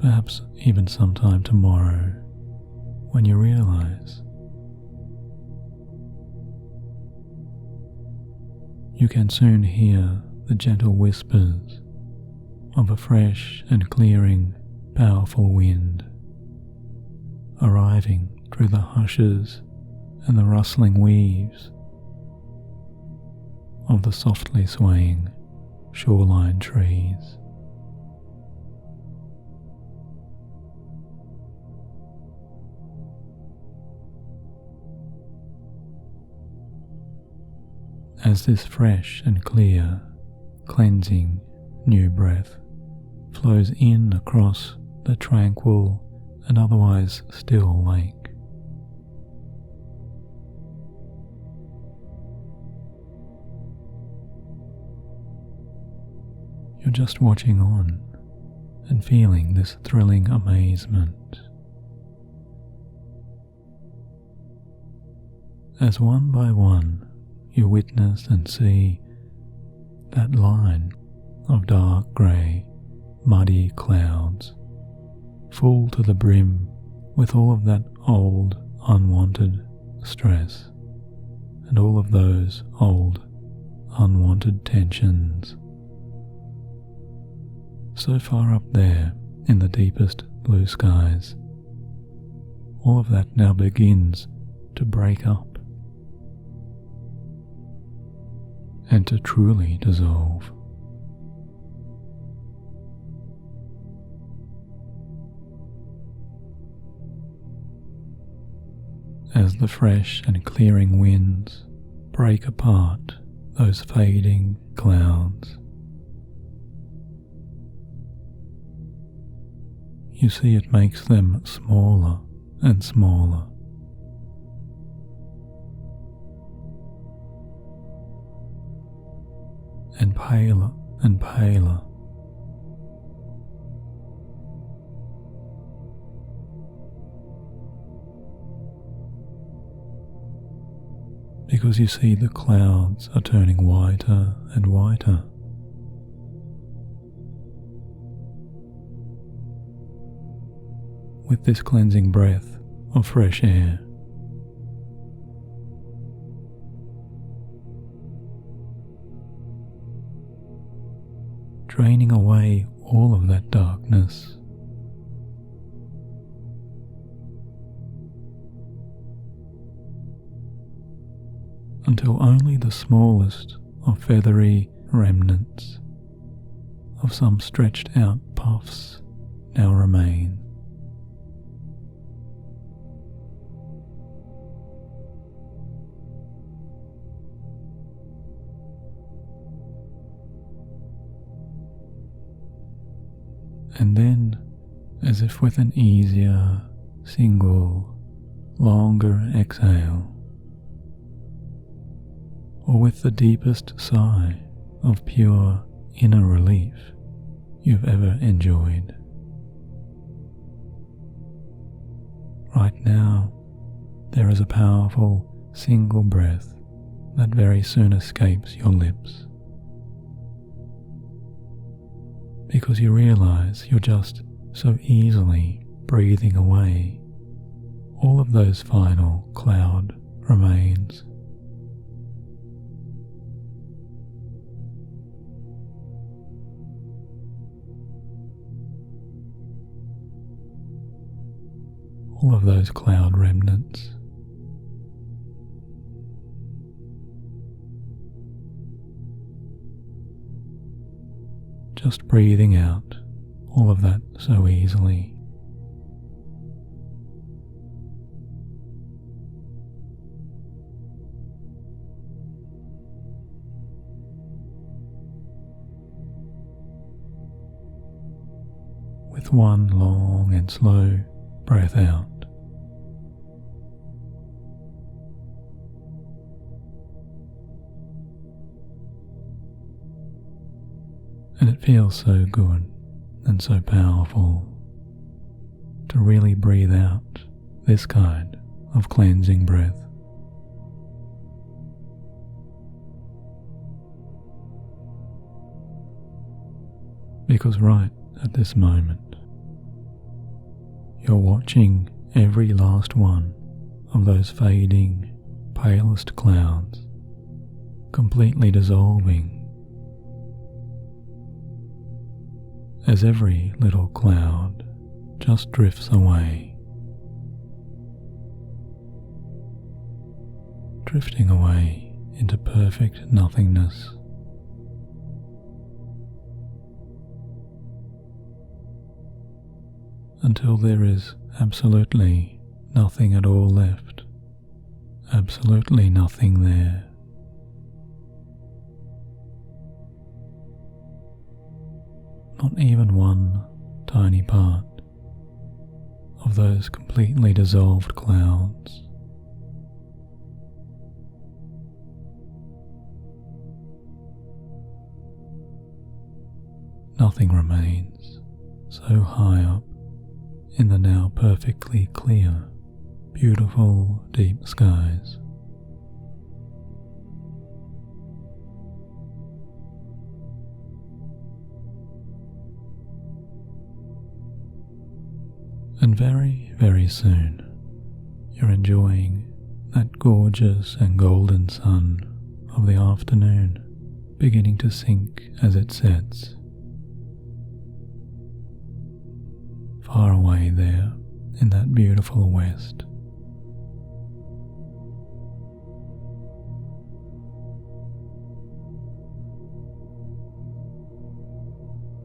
perhaps even sometime tomorrow, when you realize you can soon hear the gentle whispers of a fresh and clearing, powerful wind arriving through the hushes and the rustling weaves of the softly swaying shoreline trees. As this fresh and clear, cleansing new breath flows in across the tranquil and otherwise still lake, you're just watching on and feeling this thrilling amazement as one by one you witness and see that line of dark grey, muddy clouds, full to the brim with all of that old, unwanted stress and all of those old, unwanted tensions. So far up there in the deepest blue skies, all of that now begins to break up and to truly dissolve. As the fresh and clearing winds break apart those fading clouds, you see it makes them smaller and smaller. And paler and paler. Because you see the clouds are turning whiter and whiter. With this cleansing breath of fresh air, draining away all of that darkness, until only the smallest of feathery remnants of some stretched out puffs now remain. And then, as if with an easier, single, longer exhale, or with the deepest sigh of pure inner relief you've ever enjoyed, right now there is a powerful single breath that very soon escapes your lips, because you realize you're just so easily breathing away all of those final cloud remains. All of those cloud remnants. Just breathing out all of that so easily. with one long and slow breath out. And it feels so good and so powerful to really breathe out this kind of cleansing breath. Because right at this moment, you're watching every last one of those fading, palest clouds completely dissolving, as every little cloud just drifts away, drifting away into perfect nothingness. Until there is absolutely nothing at all left, absolutely nothing there. Not even one tiny part of those completely dissolved clouds. Nothing remains so high up in the now perfectly clear, beautiful deep skies. And very, very soon, you're enjoying that gorgeous and golden sun of the afternoon beginning to sink as it sets. Far away there in that beautiful west.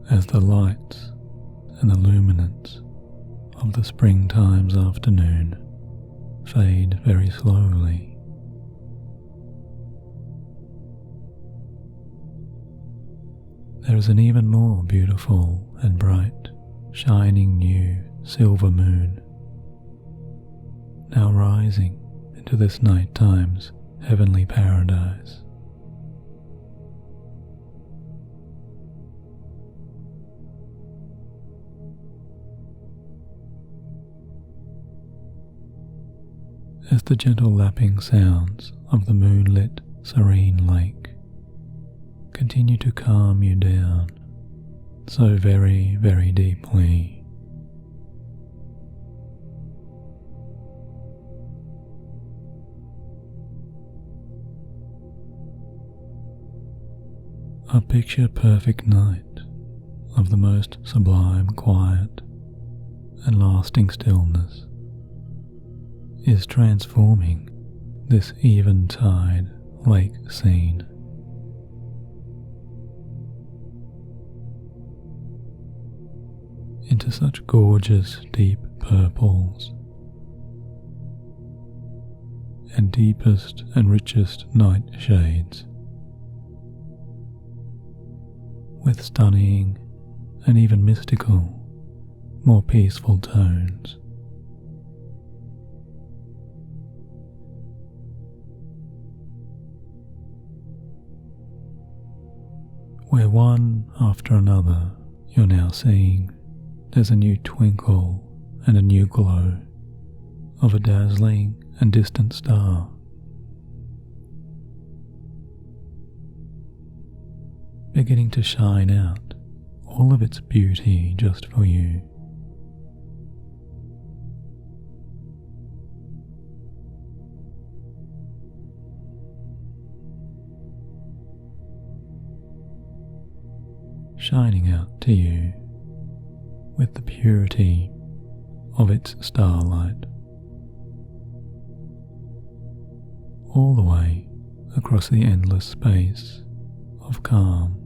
As the lights and the luminance of the springtime's afternoon fade very slowly, there is an even more beautiful and bright, shining new silver moon, now rising into this nighttime's heavenly paradise. As the gentle lapping sounds of the moonlit, serene lake continue to calm you down so very, very deeply. A picture-perfect night of the most sublime quiet and lasting stillness is transforming this eventide lake scene. Into such gorgeous deep purples and deepest and richest night shades, with stunning and even mystical, more peaceful tones. Where one after another you're now seeing there's a new twinkle and a new glow of a dazzling and distant star. Beginning to shine out all of its beauty just for you. Shining out to you with the purity of its starlight, all the way across the endless space of calm.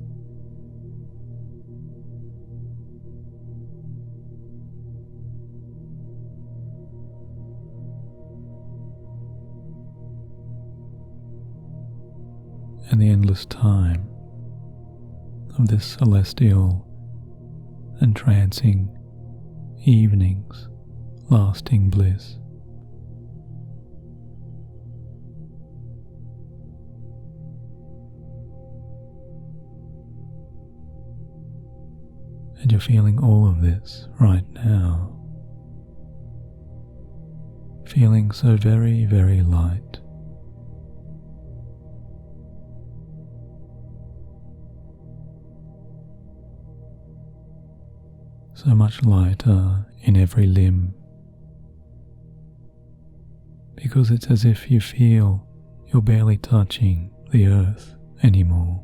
And the endless time of this celestial entrancing evening's lasting bliss. And you're feeling all of this right now. Feeling so very, very light. So much lighter in every limb, because it's as if you feel you're barely touching the earth anymore.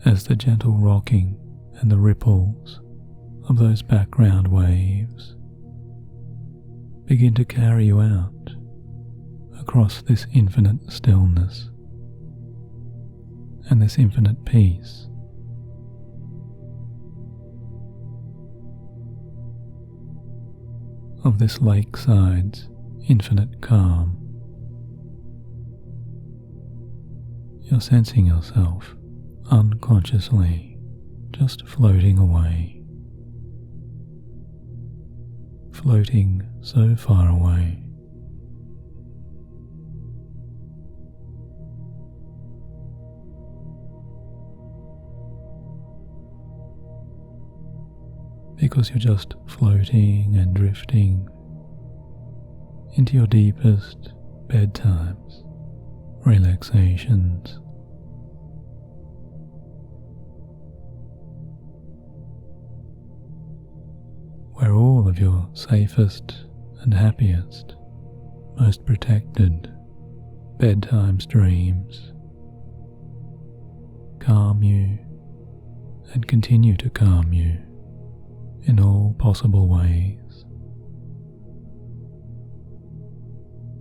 As the gentle rocking and the ripples of those background waves begin to carry you out across this infinite stillness and this infinite peace. Of this lakeside's infinite calm. You're sensing yourself unconsciously just floating away, floating so far away. Because you're just floating and drifting into your deepest bedtimes, relaxations. Where all of your safest and happiest, most protected bedtime's dreams calm you and continue to calm you in all possible ways.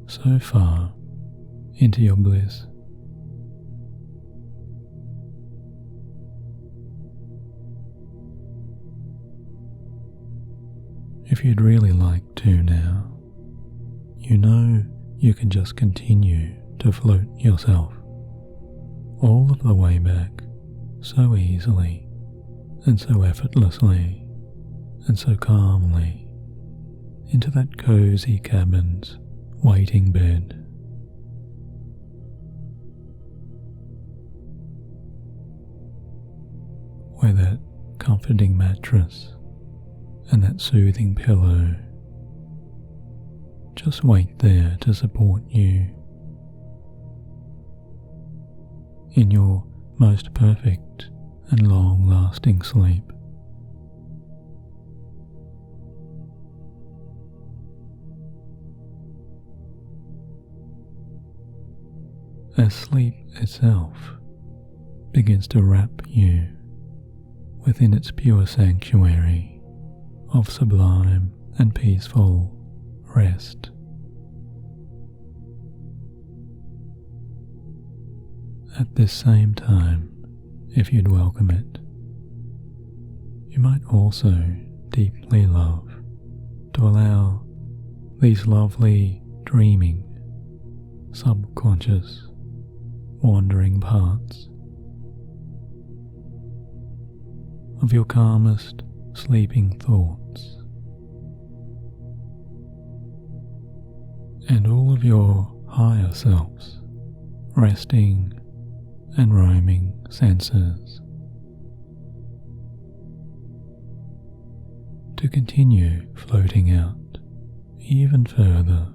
So far into your bliss. If you'd really like to now, you know you can just continue to float yourself all of the way back so easily and so effortlessly and so calmly into that cozy cabin's waiting bed. Where that comforting mattress and that soothing pillow just wait there to support you in your most perfect and long-lasting sleep. As sleep itself begins to wrap you within its pure sanctuary of sublime and peaceful rest. At this same time, if you'd welcome it, you might also deeply love to allow these lovely dreaming, subconscious, wandering parts of your calmest sleeping thoughts and all of your higher selves resting and roaming senses to continue floating out even further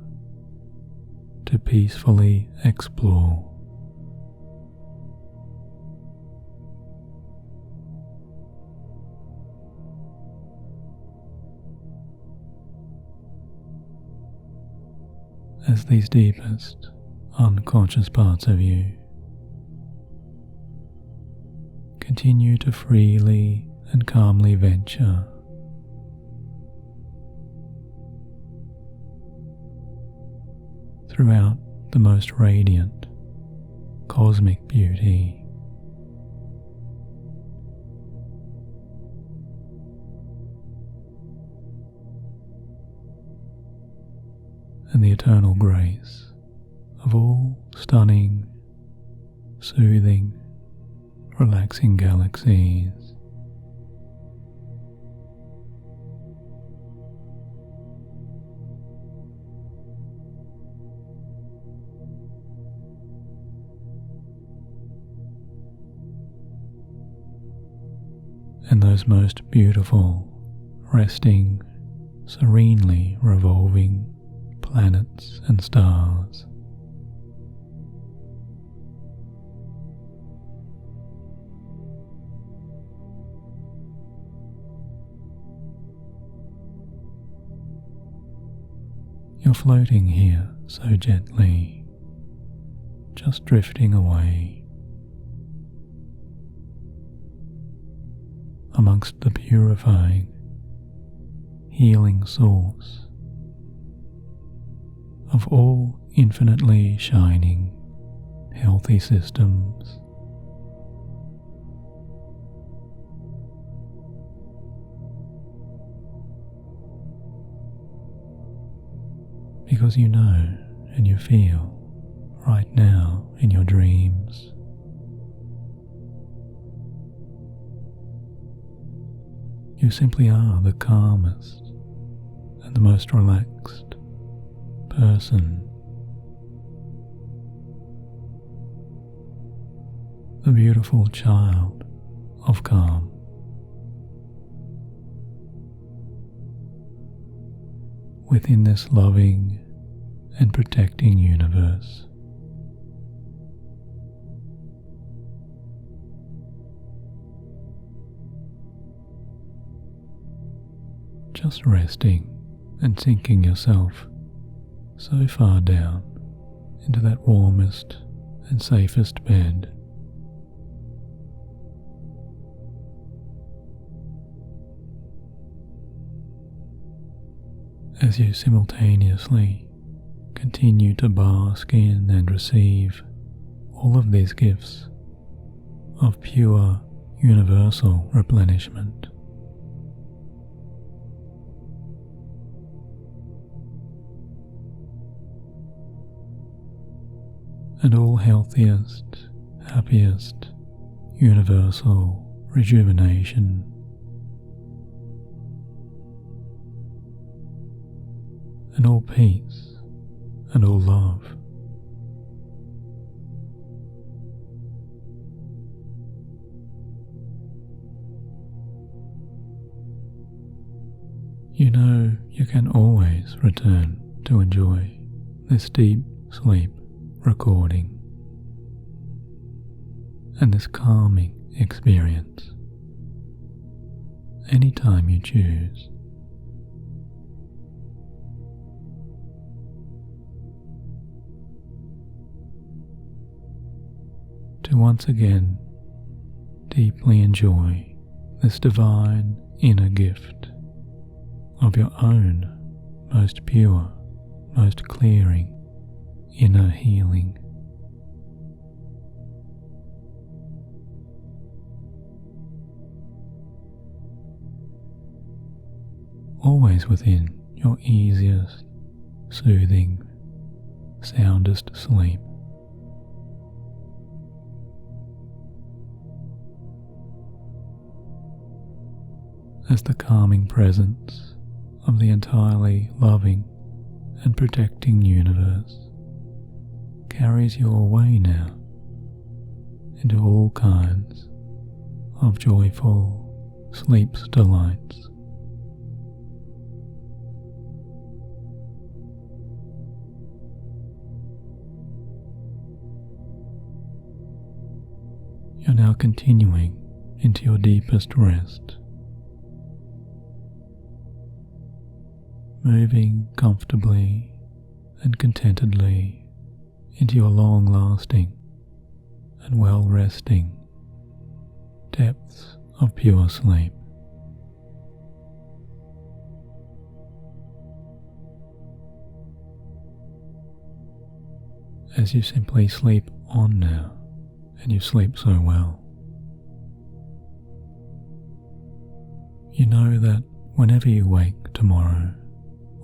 to peacefully explore. As these deepest, unconscious parts of you continue to freely and calmly venture throughout the most radiant cosmic beauty. And the eternal grace of all stunning, soothing, relaxing galaxies. And those most beautiful, resting, serenely revolving planets and stars. You're floating here so gently, just drifting away amongst the purifying, healing source of all infinitely shining, healthy systems. Because you know and you feel right now in your dreams you simply are the calmest and the most relaxed person. The beautiful child of calm. Within this loving and protecting universe. Just resting and sinking yourself so far down into that warmest and safest bed. As you simultaneously continue to bask in and receive all of these gifts of pure, universal replenishment. And all healthiest, happiest, universal rejuvenation. And all peace and all love. You know you can always return to enjoy this deep sleep recording and this calming experience anytime you choose. To once again deeply enjoy this divine inner gift of your own most pure, most clearing inner healing. Always within your easiest, soothing, soundest sleep. As the calming presence of the entirely loving and protecting universe carries you away now into all kinds of joyful sleep's delights. You're now continuing into your deepest rest, moving comfortably and contentedly into your long-lasting and well-resting depths of pure sleep. As you simply sleep on now, and you sleep so well, you know that whenever you wake tomorrow,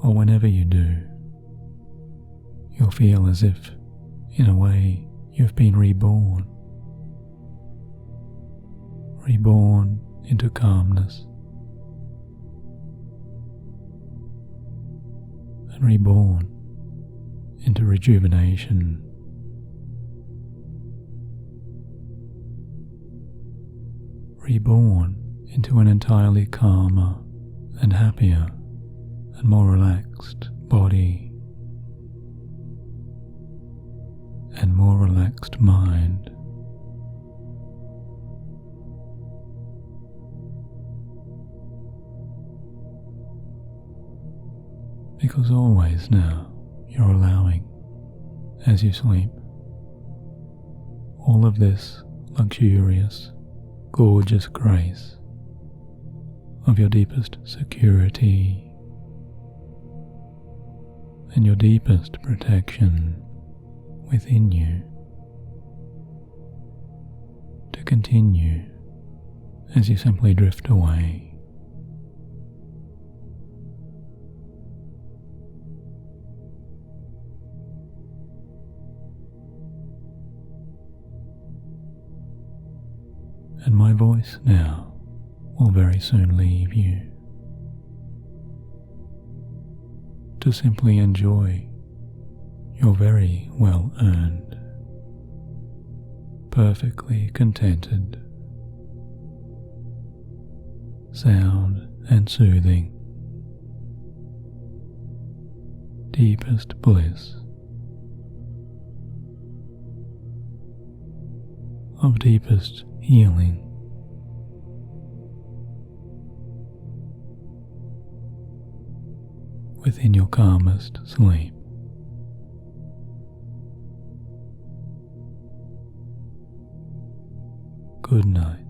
or whenever you do, you'll feel as if In a way, you've been reborn. Reborn into calmness. And reborn into rejuvenation. Reborn into an entirely calmer and happier and more relaxed body and more relaxed mind. Because always now you're allowing, as you sleep, all of this luxurious, gorgeous grace of your deepest security and your deepest protection within you to continue as you simply drift away. And my voice now will very soon leave you to simply enjoy your very well-earned, perfectly contented, sound and soothing, deepest bliss of deepest healing. Within your calmest sleep. Good night.